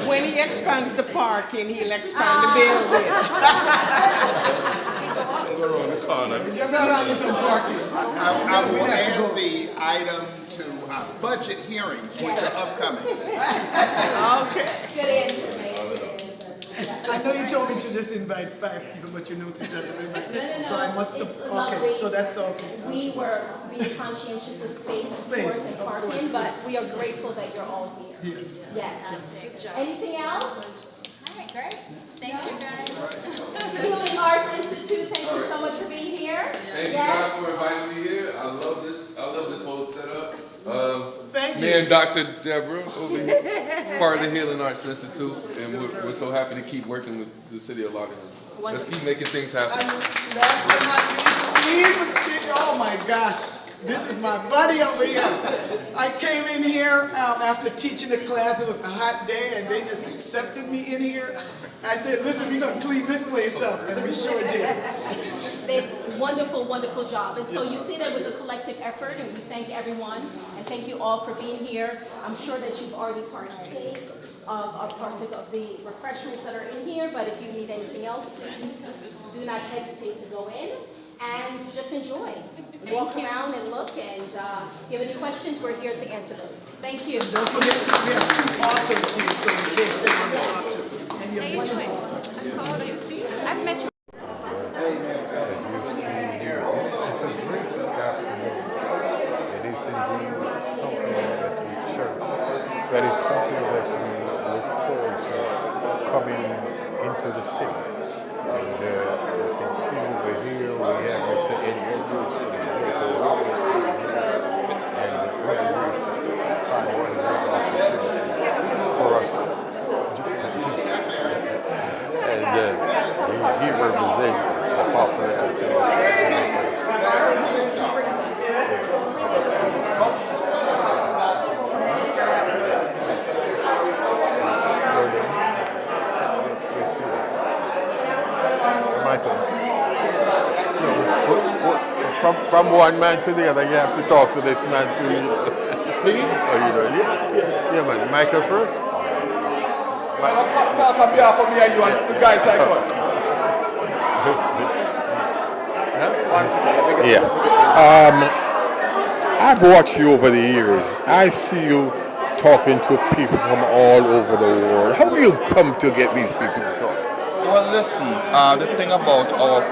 When he expands the parking, he'll expand the building. Go around the corner. I will add the item to our budget hearings, which are upcoming. Okay. Good answer, Mayor. I know you told me to just invite 5 people, but you noticed that I'm inviting. No. So I must have, okay, so that's okay. We were being conscientious of space and parking, but we are grateful that you're all here. Yes. Good job. Anything else? All right, great. Thank you, guys. Healing Arts Institute, thank you so much for being here. Thank you guys for inviting me here. I love this whole setup. Thank me you. and Dr. Deborah over here, part of the Healing Arts Institute, and we're so happy to keep working with the city of Lauderhill. Let's keep making things happen. And last but not least, Steve, oh my gosh. This is my buddy over here. I came in here after teaching the class. It was a hot day, and they just accepted me in here. I said, listen, we're going to clean this place up, and we sure did. They wonderful, wonderful job. And so you see that it was a collective effort, and we thank everyone, and thank you all for being here. I'm sure that you've already participated of the refreshments that are in here, but if you need anything else, please do not hesitate to go in and just enjoy. Walk around and look, and if you have any questions, we're here to answer those. Thank you. Don't forget, we have 2 authors here, so in case they want to talk to. And you're wonderful. I've met you. As you've seen here, it's a great afternoon. It is indeed something that we cherish. That is something that we look forward to coming into the city. And you can see over here we have Mr. Eddie Edwards from the local organization here. And what a great time, what a great opportunity for us. And he represents the popularity of From one man to the other, you have to talk to this man too. See? Oh, you know, yeah, man. Michael first. Talk on behalf of me and you and the guys like us. Yeah. I've watched you over the years. I see you talking to people from all over the world. How do you come to get these people to talk? Well, listen, the thing about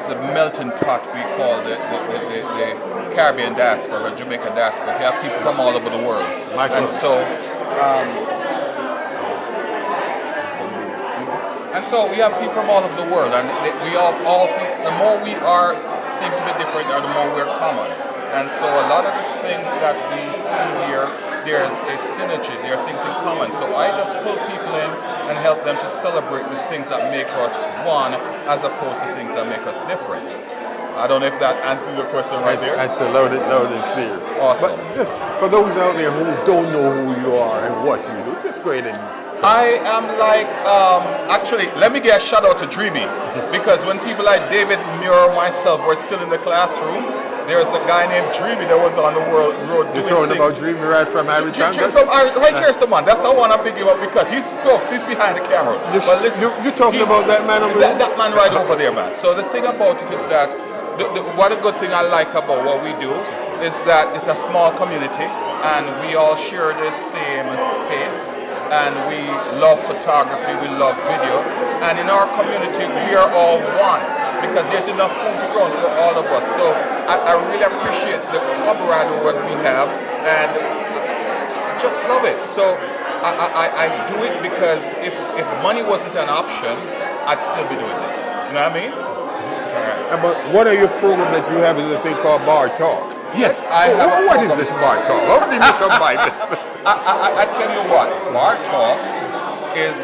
the melting pot we call the Caribbean diaspora, or Jamaican diaspora. We have people from all over the world. And so we have people from all over the world, and we all think the more we seem to be different, or the more we're common. And so a lot of these things that we see here, there's a synergy, there are things in common. So I just pull people in and help them to celebrate the things that make us one, as opposed to things that make us different. I don't know if that answers your question right there. That's loud and clear. Awesome. But just for those out there who don't know who you are and what you do, just go ahead and... I am like, actually, let me get a shout out to Dreamy, because when people like David, Muir, myself were still in the classroom, there's a guy named Dreamy that was on the road doing things. You're talking about Dreamy right from Irietimes? Right here, someone. That's how I want to big him up, because he's behind the camera. But listen, you're talking about that man over there? That man right over there, man. So the thing about it is that, what a good thing I like about what we do is that it's a small community, and we all share the same space. And we love photography, we love video, and in our community we are all one, because there's enough food to grow for all of us. So I really appreciate the camaraderie what we have, and I just love it. So I do it because if money wasn't an option, I'd still be doing this. You know what I mean? But what are your programs that you have? Is a thing called Bar Talk? Yes, I have. What is this Bar Talk? How did you come by this? I tell you what, Bar Talk is,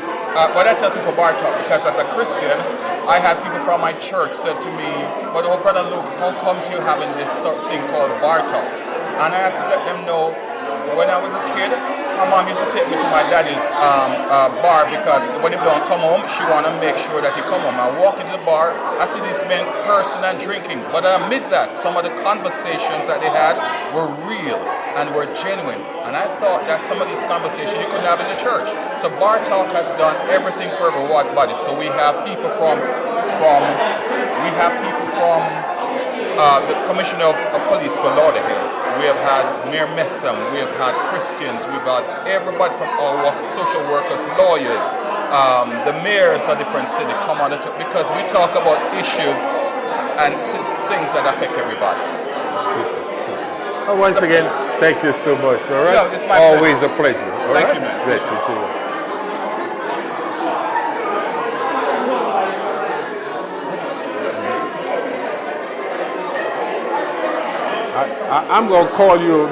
when I tell people Bar Talk, because as a Christian, I had people from my church said to me, but oh brother Luke, how comes you having this sort of thing called Bar Talk? And I had to let them know, when I was a kid, my mom used to take me to my daddy's bar, because when he don't come home, she want to make sure that he come home. I walk into the bar, I see these men cursing and drinking. But amid that, some of the conversations that they had were real and were genuine. And I thought that some of these conversations you couldn't have in the church. So Bar Talk has done everything for everybody. So we have people from the Commissioner of Police for Lauderhill. We have had Mayor Messam, we have had Christians, we've had everybody from our social workers, lawyers, the mayors of different cities come on because we talk about issues and things that affect everybody. Super. Once again, thank you so much, all right? Yeah, it's my always pleasure. A pleasure. All thank right? you, man. Bless you too. I'm going to call you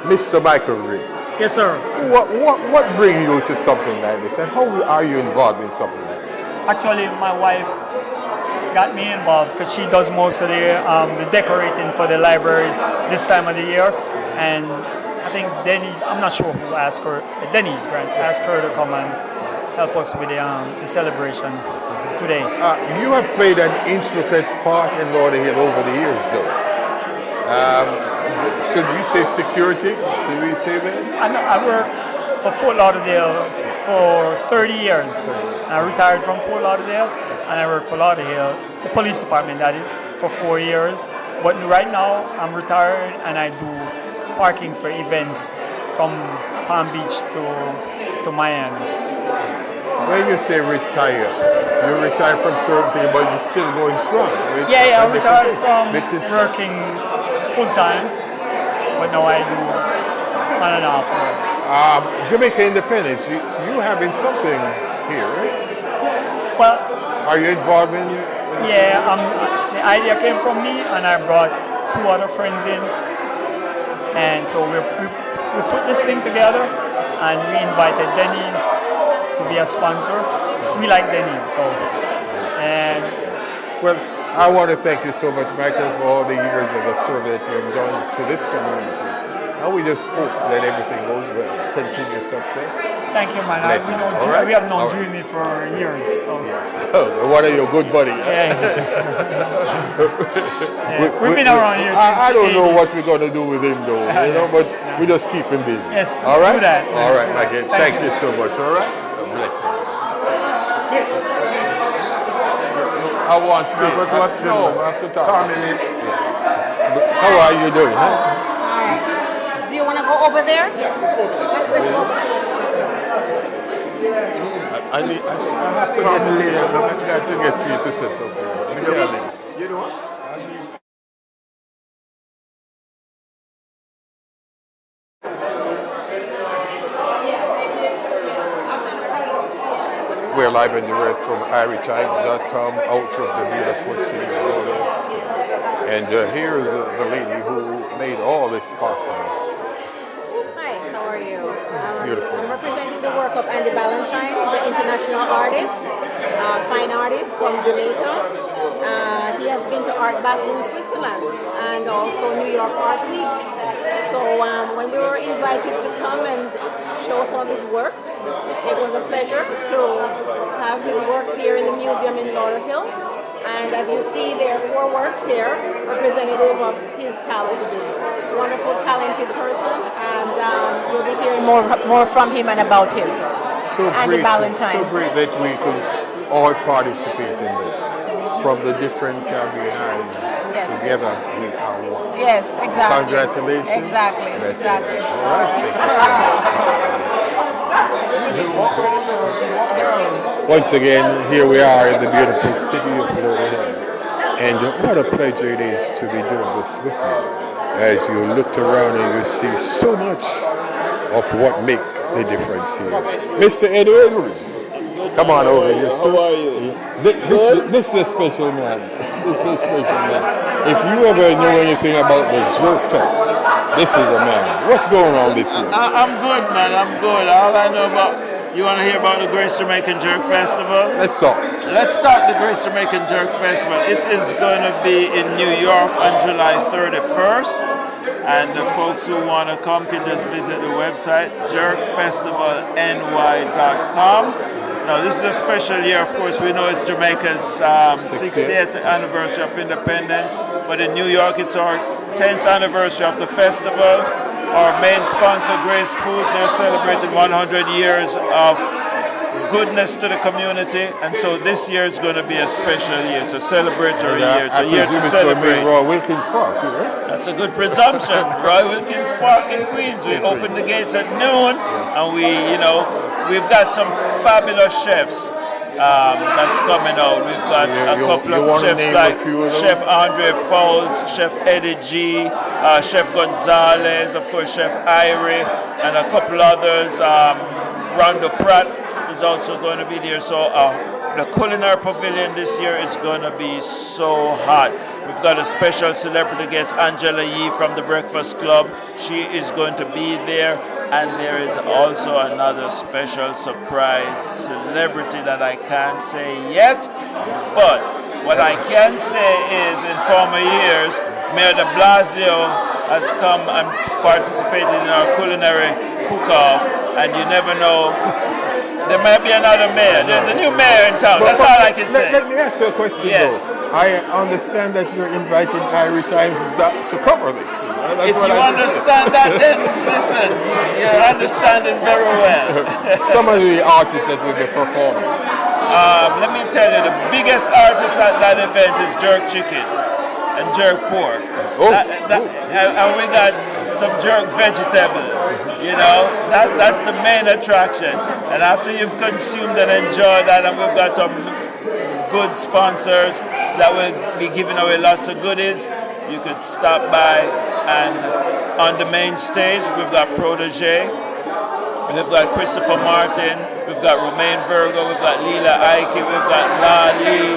Mr. Michael Riggs. Yes, sir. What brings you to something like this, and how are you involved in something like this? Actually, my wife got me involved because she does most of the decorating for the libraries this time of the year, and I think Denise, I'm not sure who asked her, Denise Grant asked her to come and help us with the celebration today. You have played an intricate part in Lauderhill over the years, though. Should we say security? Do we say that? I worked for Fort Lauderdale for 30 years. I retired from Fort Lauderdale, and I worked for Lauderhill, the police department that is, for 4 years. But right now, I'm retired, and I do parking for events from Palm Beach to Miami. When you say retire, you retire from certain things, but you're still going strong. Yeah, I retired from working full-time, but now I do on and off work. Jamaica Independence, so you having something here, right? Well, are you involved in? Yeah, the idea came from me, and I brought 2 other friends in, and so we put this thing together, and we invited Denise to be a sponsor. We like Denise, so well. I want to thank you so much, Michael, for all the years of the service that you have done to this community. And we just hope that everything goes well. Continue success. Thank you, man. We have known Dreamy for years. So. Oh, one of your good buddies. Yeah. We've been around here since I don't the know 80s. what we're going to do with him, though, but we just keep him busy. Yes, all right? do that. All right, Michael. Thank you so much, all right? God bless you. I want to talk. How are you doing? Huh? Do you want to go over there? Let's go. I have to get you to say something. You know what? We're live and direct from Irietimes.com out of the beautiful city of Lauderhill. And here's the lady who made all this possible. Hi, how are you? Beautiful. I'm representing the work of Andy Ballantyne, the international artist, fine artist from Jamaica. He has been to Art Basel in Switzerland and also New York Art Week. So when we were invited to come and show some of his works, it was a pleasure to have his works here in the museum in Lauderhill. And as you see, there are 4 works here representative of his talent. Wonderful, talented person, and you'll be hearing more from him and about him. Andy Ballantyne. So great that we could all participate in this. From the different Caribbean islands, together we are one. Yes, exactly. Congratulations. Exactly. Exactly. All right, thank you so much. Once again, here we are in the beautiful city of Lauderhill. And what a pleasure it is to be doing this with you. As you looked around and you see so much of what makes the difference here. Mr. Edwards. Come on over here, sir. How are you? This is a special man. This is a special man. If you ever know anything about the Jerk Fest, this is a man. What's going on this year? I'm good, man. I'm good. All I know about, you want to hear about the Grace Jamaican Jerk Festival? Let's talk. Let's start the Grace Jamaican Jerk Festival. It is going to be in New York on July 31st. And the folks who want to come can just visit the website, jerkfestivalny.com. Now, this is a special year, of course. We know it's Jamaica's 60th anniversary of independence, but in New York, it's our 10th anniversary of the festival. Our main sponsor, Grace Foods, they're celebrating 100 years of goodness to the community, and so this year is going to be a special year. It's a celebratory year. It's a year to celebrate. Roy Wilkins Park, right? That's a good presumption. Roy Wilkins Park in Queens. We open the gates at noon, and we've got some fabulous chefs that's coming out. We've got a couple of chefs like Chef Andre Fowles, Chef Eddie G, Chef Gonzalez, of course Chef Irie, and a couple others. Rondo Pratt is also going to be there. So the culinary pavilion this year is going to be so hot. We've got a special celebrity guest, Angela Yee from the Breakfast Club. She is going to be there. And there is also another special surprise celebrity that I can't say yet. But what I can say is in former years, Mayor de Blasio has come and participated in our culinary cook-off. And you never know, there might be another mayor. There's a new mayor in town. That's all I can say. Let me ask you a question, yes. though. I understand that you're inviting Irietimes to cover this. That's if you understand that, then listen, you're understanding very well. Some of the artists that will be performing. Let me tell you, the biggest artist at that event is Jerk Chicken and Jerk Pork. And we got some jerk vegetables, that's the main attraction. And after you've consumed and enjoyed that, and we've got some good sponsors that will be giving away lots of goodies, you could stop by. And on the main stage, we've got Protégé, we've got Christopher Martin, we've got Romaine Virgo, we've got Leela Ike, we've got La Lee,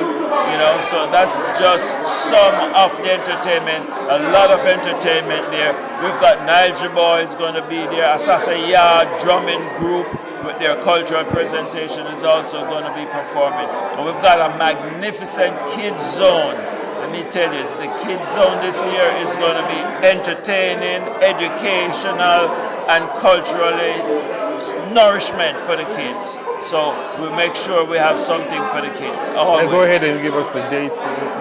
so that's just some of the entertainment, a lot of entertainment there. We've got Nigel Boys going to be there, Asasa Yard drumming group with their cultural presentation is also going to be performing. And we've got a magnificent kids zone. Let me tell you, the kids zone this year is going to be entertaining, educational, and culturally nourishment for the kids. So we'll make sure we have something for the kids. Always. And go ahead and give us the date.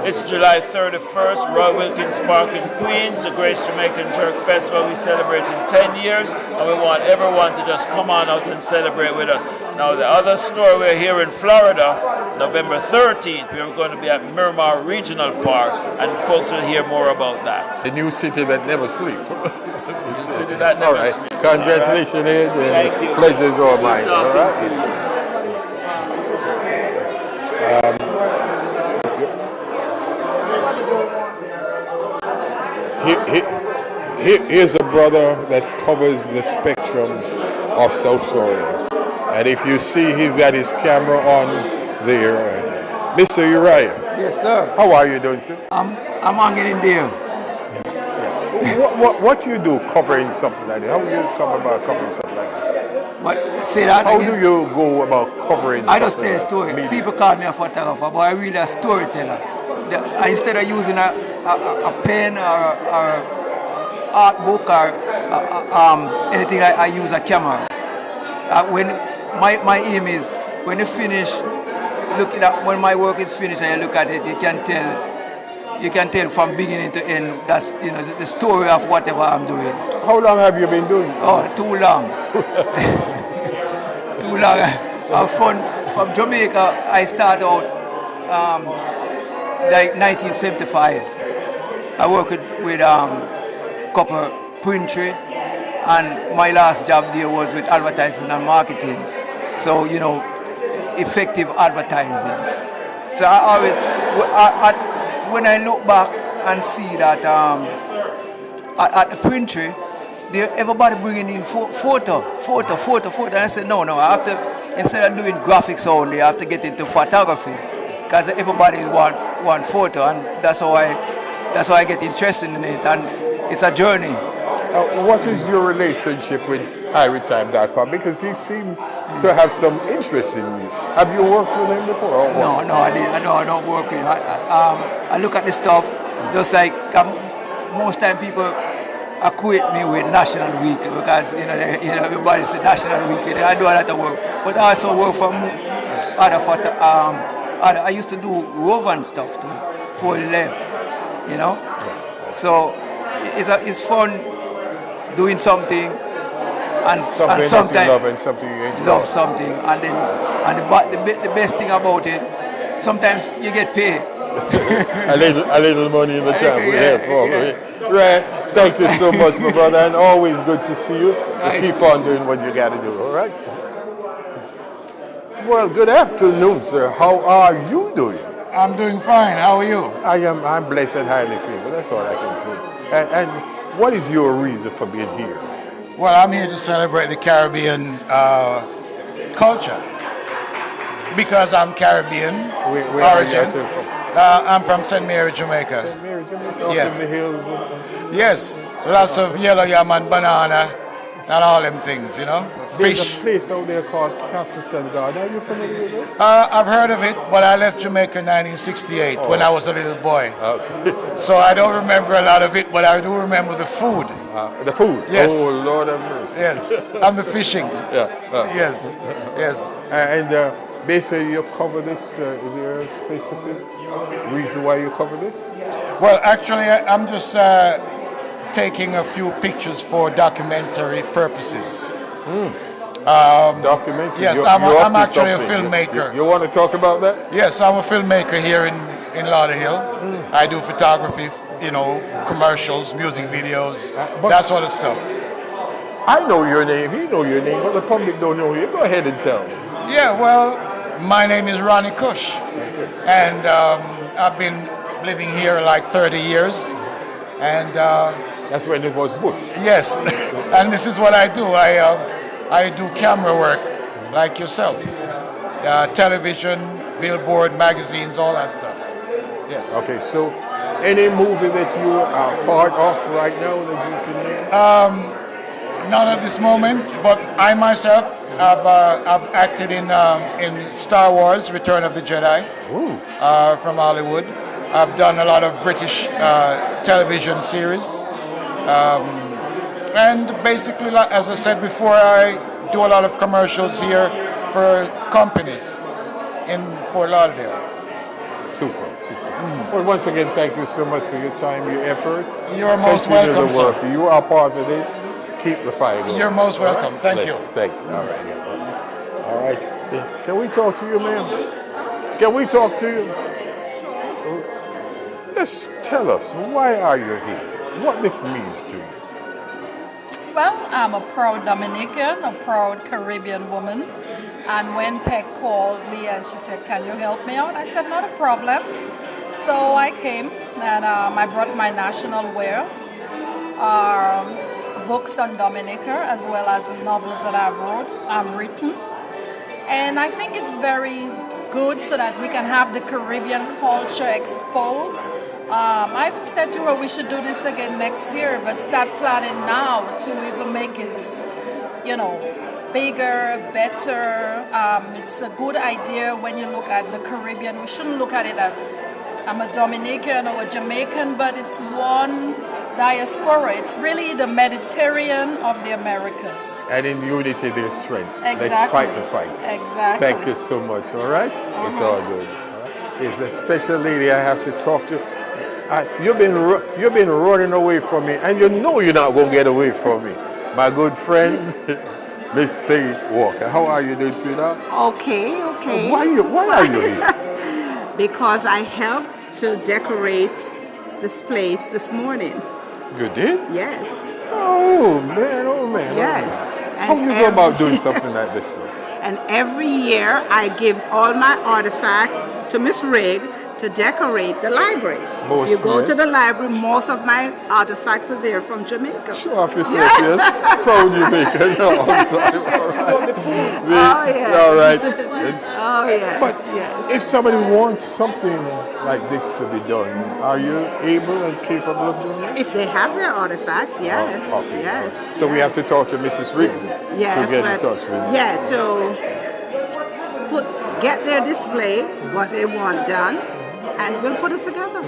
It's July 31st, Roy Wilkins Park in Queens, the Grace Jamaican Jerk Festival. We celebrate in 10 years, and we want everyone to just come on out and celebrate with us. Now, the other story, we're here in Florida, November 13th. We're going to be at Miramar Regional Park, and folks will hear more about that. The new city that never sleeps. The city that never sleeps. Congratulations, Ed, and thank you. Pleasure is all mine. All right. Here's a brother that covers the spectrum of South Florida, And if you see, he's got his camera on there. Mr. Uriah. Yes, sir. How are you doing, sir? I'm hanging in there. What do you do covering something like this? How do you come about covering something like this? What? Say that How again? do you go about covering I just something tell like story. media? People call me a photographer, but I'm really a storyteller. Instead of using a pen or art book or anything, I use a camera. When my aim is, when you finish looking at, when my work is finished and you look at it, you can tell from beginning to end. That's the story of whatever I'm doing. How long have you been doing? Oh, too long. Too long. From Jamaica, I started out like 1975. I worked with copper printry, and my last job there was with advertising and marketing. So effective advertising. So I always, when I look back and see that at the printry, everybody bringing in photo. And I said, no, I have to, instead of doing graphics only, I have to get into photography, because everybody want photo, and that's how I get interested in it, and it's a journey. What is your relationship with Irietimes.com? Because he seemed to have some interest in you. Have you worked with him before? Or what? No, I don't work with him. I look at the stuff, just like most time people equate me with National Week, because everybody says National Week. I do a lot of work, but I also work for other photo. I used to do woven stuff too, for left, So it's fun doing something and something sometimes that you love and something you enjoy. Love something, and the best thing about it, sometimes you get paid. a little money in the time. Right. Thank you so much, my brother, and always good to see you. Keep on doing what you got to do. All right. Well, good afternoon, sir. How are you doing? I'm doing fine. How are you? I'm blessed and highly favored. That's all I can say. And what is your reason for being here? Well, I'm here to celebrate the Caribbean culture because I'm Caribbean origin. I'm from St. Mary, Jamaica. St. Mary, Jamaica? Yes. In the hills? Yes. Lots of yellow yam and banana and all them things, Fish. There's a place out there called Castleton Garden. Are you familiar with it? I've heard of it, but I left Jamaica in 1968 when I was a little boy. Okay. So I don't remember a lot of it, but I do remember the food. The food? Yes. Oh, Lord have mercy. Yes. And the fishing. Yes. Yes. And basically you cover this, is there a specific reason why you cover this? Well, actually, I'm just taking a few pictures for documentary purposes. Documentary? Yes, You're I'm up to actually a something. filmmaker. You want to talk about that? Yes, I'm a filmmaker here in Lauderhill. I do photography, commercials, music videos, that sort of stuff. I know your name, he know your name, but the public don't know you. Go ahead and tell me. Yeah, well, my name is Ronnie Cush, and I've been living here like 30 years, and that's when it was Bush. Yes, and this is what I do. I do camera work like yourself, television, billboard, magazines, all that stuff. Yes. Okay, so any movie that you are part of right now that you can name? Not at this moment, but I myself have acted in Star Wars: Return of the Jedi from Hollywood. I've done a lot of British television series, and basically, as I said before, I do a lot of commercials here for companies in Fort Lauderdale. Super. Well, once again, thank you so much for your time, your effort. You're most Continue welcome, the work. sir. You are part of this. Keep the fire going. You're most welcome. Right? Thank you. Thank you. All right. Yeah. All right. Yeah. Can we talk to you, ma'am? Can we talk to you? Just tell us, why are you here? What this means to you? Well, I'm a proud Dominican, a proud Caribbean woman. And when Peg called me and she said, can you help me out? I said, not a problem. So I came and I brought my national wear, books on Dominica, as well as novels that I've written. And I think it's very good so that we can have the Caribbean culture exposed. I've said to her we should do this again next year, but start planning now to even make it, bigger, better. It's a good idea when you look at the Caribbean. We shouldn't look at it as I'm a Dominican or a Jamaican, but it's one diaspora. It's really the Mediterranean of the Americas. And in unity there's strength. Exactly. Let's fight the fight. Exactly. Thank you so much, all right? It's all good. All right? It's a special lady I have to talk to. You've been running away from me, and you know you're not going to get away from me. My good friend, Miss Faye Walker. How are you doing, sweetheart? Okay. Why are you here? Because I helped to decorate this place this morning. You did? Yes. Oh man. Yes. How do you go about doing something like this? And every year I give all my artifacts to Miss Rigg to decorate the library. If you go to the library, most of my artifacts are there from Jamaica. Show off yourself, yes. Proud Jamaican. No, I'm sorry. Oh, yes. All right. Oh, yes. But if somebody wants something like this to be done, are you able and capable of doing it? If they have their artifacts, yes. Oh, okay. Yes. So we have to talk to Mrs. Riggs to get in touch with you. Yeah, to get their display, what they want done, and we'll put it together.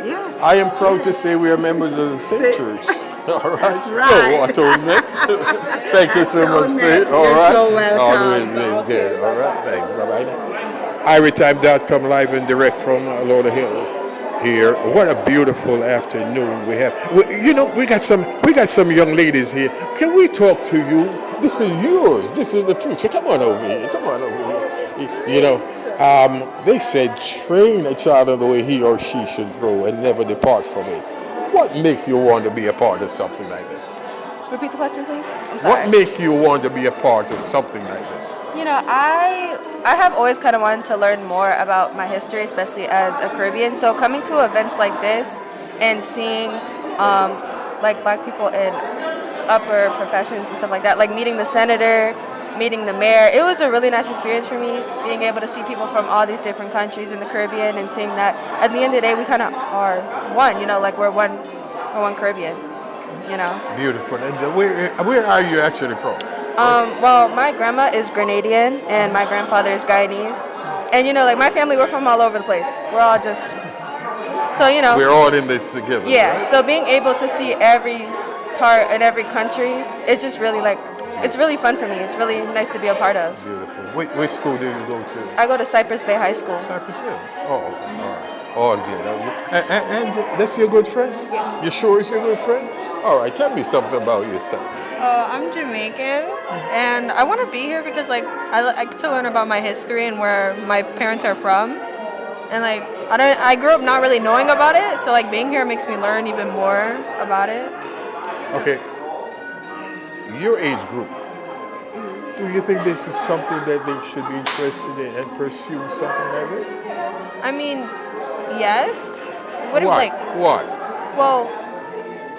Yeah. I am proud to say we are members of the same church. All right. That's right. Atonement. Thank you so much, Faye. All right. You're so welcome. Always good. All right. Thanks. Bye-bye. Irietimes.com live and direct from Lauderhill here. What a beautiful afternoon we have. We got some young ladies here. Can we talk to you? This is yours. This is the future. Come on over here. They said train a child in the way he or she should grow and never depart from it. What make you want to be a part of something like this? Repeat the question, please. I'm sorry. What make you want to be a part of something like this? I have always kind of wanted to learn more about my history, especially as a Caribbean. So coming to events like this and seeing like Black people in upper professions and stuff like that, like meeting the senator, meeting the mayor, it was a really nice experience for me, being able to see people from all these different countries in the Caribbean and seeing that at the end of the day we kind of are one, like we're one Caribbean, Beautiful. And where are you actually from? Well, my grandma is Grenadian and my grandfather is Guyanese, and like my family, we're from all over the place. We're all just we're all in this together. Yeah. Right? So being able to see every part in every country, it's just really it's really fun for me. It's really nice to be a part of. Beautiful. Which school do you go to? I go to Cypress Bay High School. Cypress Hill. Oh, all right. All good. And that's your good friend? Yeah. You sure it's your good friend? All right. Tell me something about yourself. I'm Jamaican, and I want to be here because I like to learn about my history and where my parents are from. And I grew up not really knowing about it, so being here makes me learn even more about it. Okay. Your age group, do you think this is something that they should be interested in and pursue something like this? I mean, yes. Why? Well,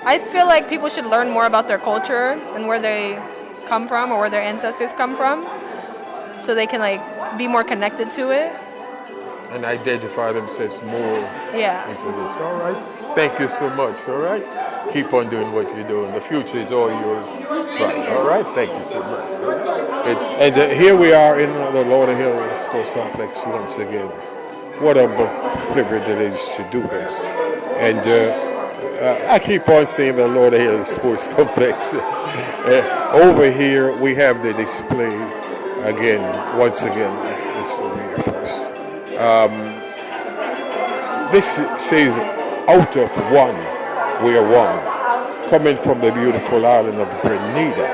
I feel like people should learn more about their culture and where they come from or where their ancestors come from, so they can be more connected to it. And identify themselves more into this. All right. Thank you so much. All right. Keep on doing what you're doing. The future is all yours. Right. All right. Thank you so much. And here we are in the Lauderhill Sports Complex once again. What a privilege it is to do this. And I keep on saying the Lauderhill Sports Complex. Over here we have the display again. Once again, it's over here first. This says, out of one, we are one, coming from the beautiful island of Grenada.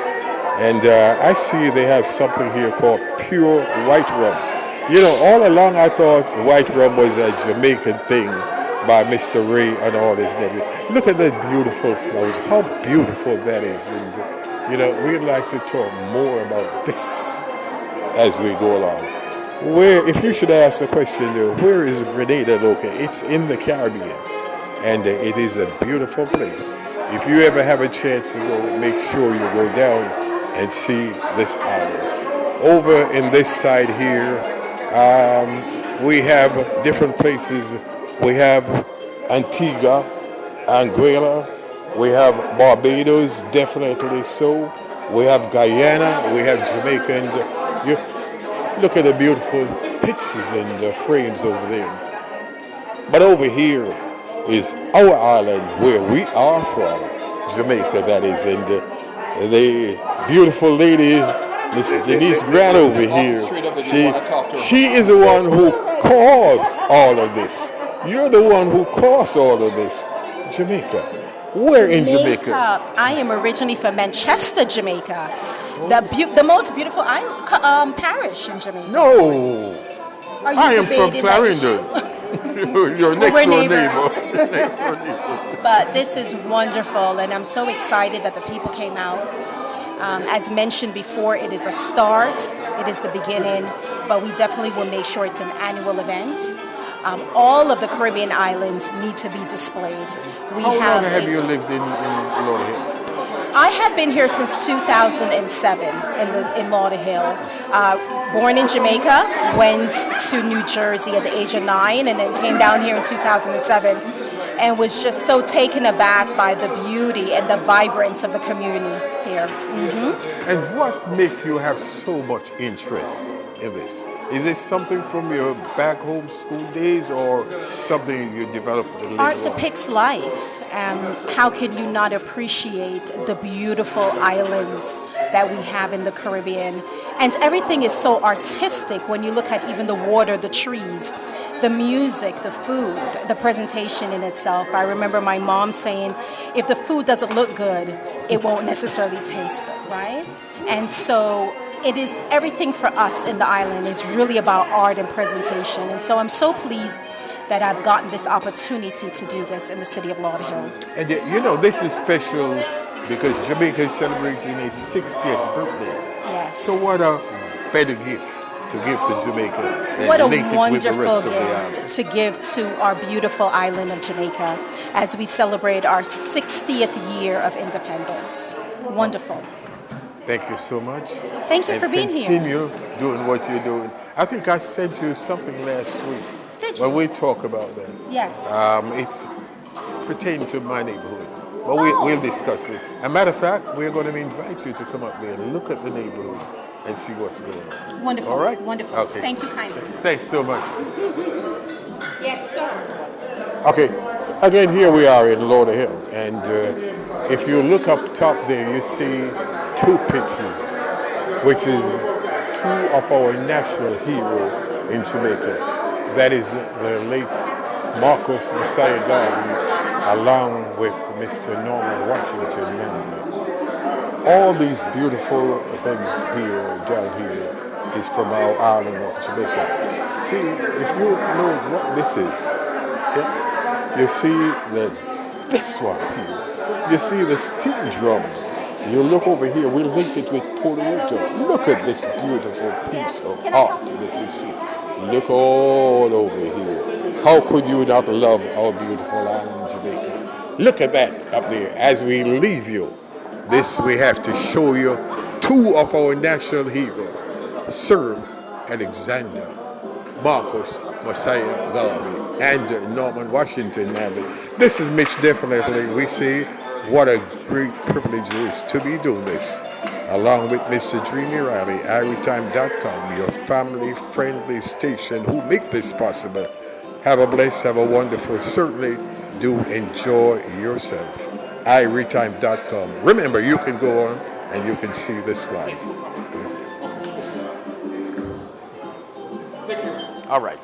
And I see they have something here called pure white rum. All along I thought white rum was a Jamaican thing by Mr. Ray and all his nephews. Look at that beautiful flowers, how beautiful that is. And, we'd like to talk more about this as we go along. If you should ask the question, where is Grenada located? It's in the Caribbean, and it is a beautiful place. If you ever have a chance to go, make sure you go down and see this island. over in this side here, we have different places. We have Antigua, Anguilla, we have Barbados, definitely so. We have Guyana, we have Jamaica, and you look at the beautiful pictures and the frames over there. But over here is our island where we are from, Jamaica, that is, and the beautiful lady, Miss Denise Grant over here, she is the one who caused all of this. You're the one who caused all of this. Jamaica. Where in Jamaica? I am originally from Manchester, Jamaica. The most beautiful parish in Jamaica. No. I am from Clarendon. Your next door neighbor. But this is wonderful, and I'm so excited that the people came out. As mentioned before, it is a start, it is the beginning, but we definitely will make sure it's an annual event. All of the Caribbean islands need to be displayed. How long have you lived in Lauderhill? I have been here since 2007 in Lauderhill. Born in Jamaica, went to New Jersey at the age of 9, and then came down here in 2007, and was just so taken aback by the beauty and the vibrance of the community here. And what makes you have so much interest in this? Is it something from your back home school days or something you developed later on? Art depicts life. How can you not appreciate the beautiful islands that we have in the Caribbean? And everything is so artistic when you look at even the water, the trees, the music, the food, the presentation in itself. I remember my mom saying, if the food doesn't look good, it won't necessarily taste good, right? And so it is everything for us in the island is really about art and presentation. And so I'm so pleased that I've gotten this opportunity to do this in the city of Lauderhill. And you know, this is special because Jamaica is celebrating its 60th birthday. Yes. So what a better gift to give to Jamaica. What a wonderful gift to give to our beautiful island of Jamaica as we celebrate our 60th year of independence. Wonderful. Thank you so much. Thank you for being here. Continue doing what you're doing. I think I sent you something last week. Did you? When we talk about that. Yes. It's pertaining to my neighborhood. But we'll discuss it. As a matter of fact, we're going to invite you to come up there and look at the neighborhood and see what's going on. Wonderful. All right? Wonderful. Okay. Thank you kindly. Thanks so much. Yes, sir. Okay. Again, here we are in Lauderhill. And if you look up top there, you see two pictures, which is two of our national heroes in Jamaica. That is the late Marcus Messiah Garvey, along with Mr. Norman Washington Manley. All these beautiful things here, down here, is from our island of Jamaica. See, if you know what this is, you see this one here. You see the steel drums. You look over here, we link it with Puerto Rico. Look at this beautiful piece of art that we see. Look all over here. How could you not love our beautiful island, Jamaica? Look at that up there. As we leave you, this we have to show you two of our national heroes, Sir Alexander Marcus Messiah Garvey and Norman Washington Manley. This is Mitch, definitely. We see what a great privilege it is to be doing this, along with Mr. Dreamy Riley, Irietimes.com, your family-friendly station who make this possible. Have a blessed, have a wonderful, certainly do enjoy yourself. Irietimes.com. Remember, you can go on and you can see this live. All right.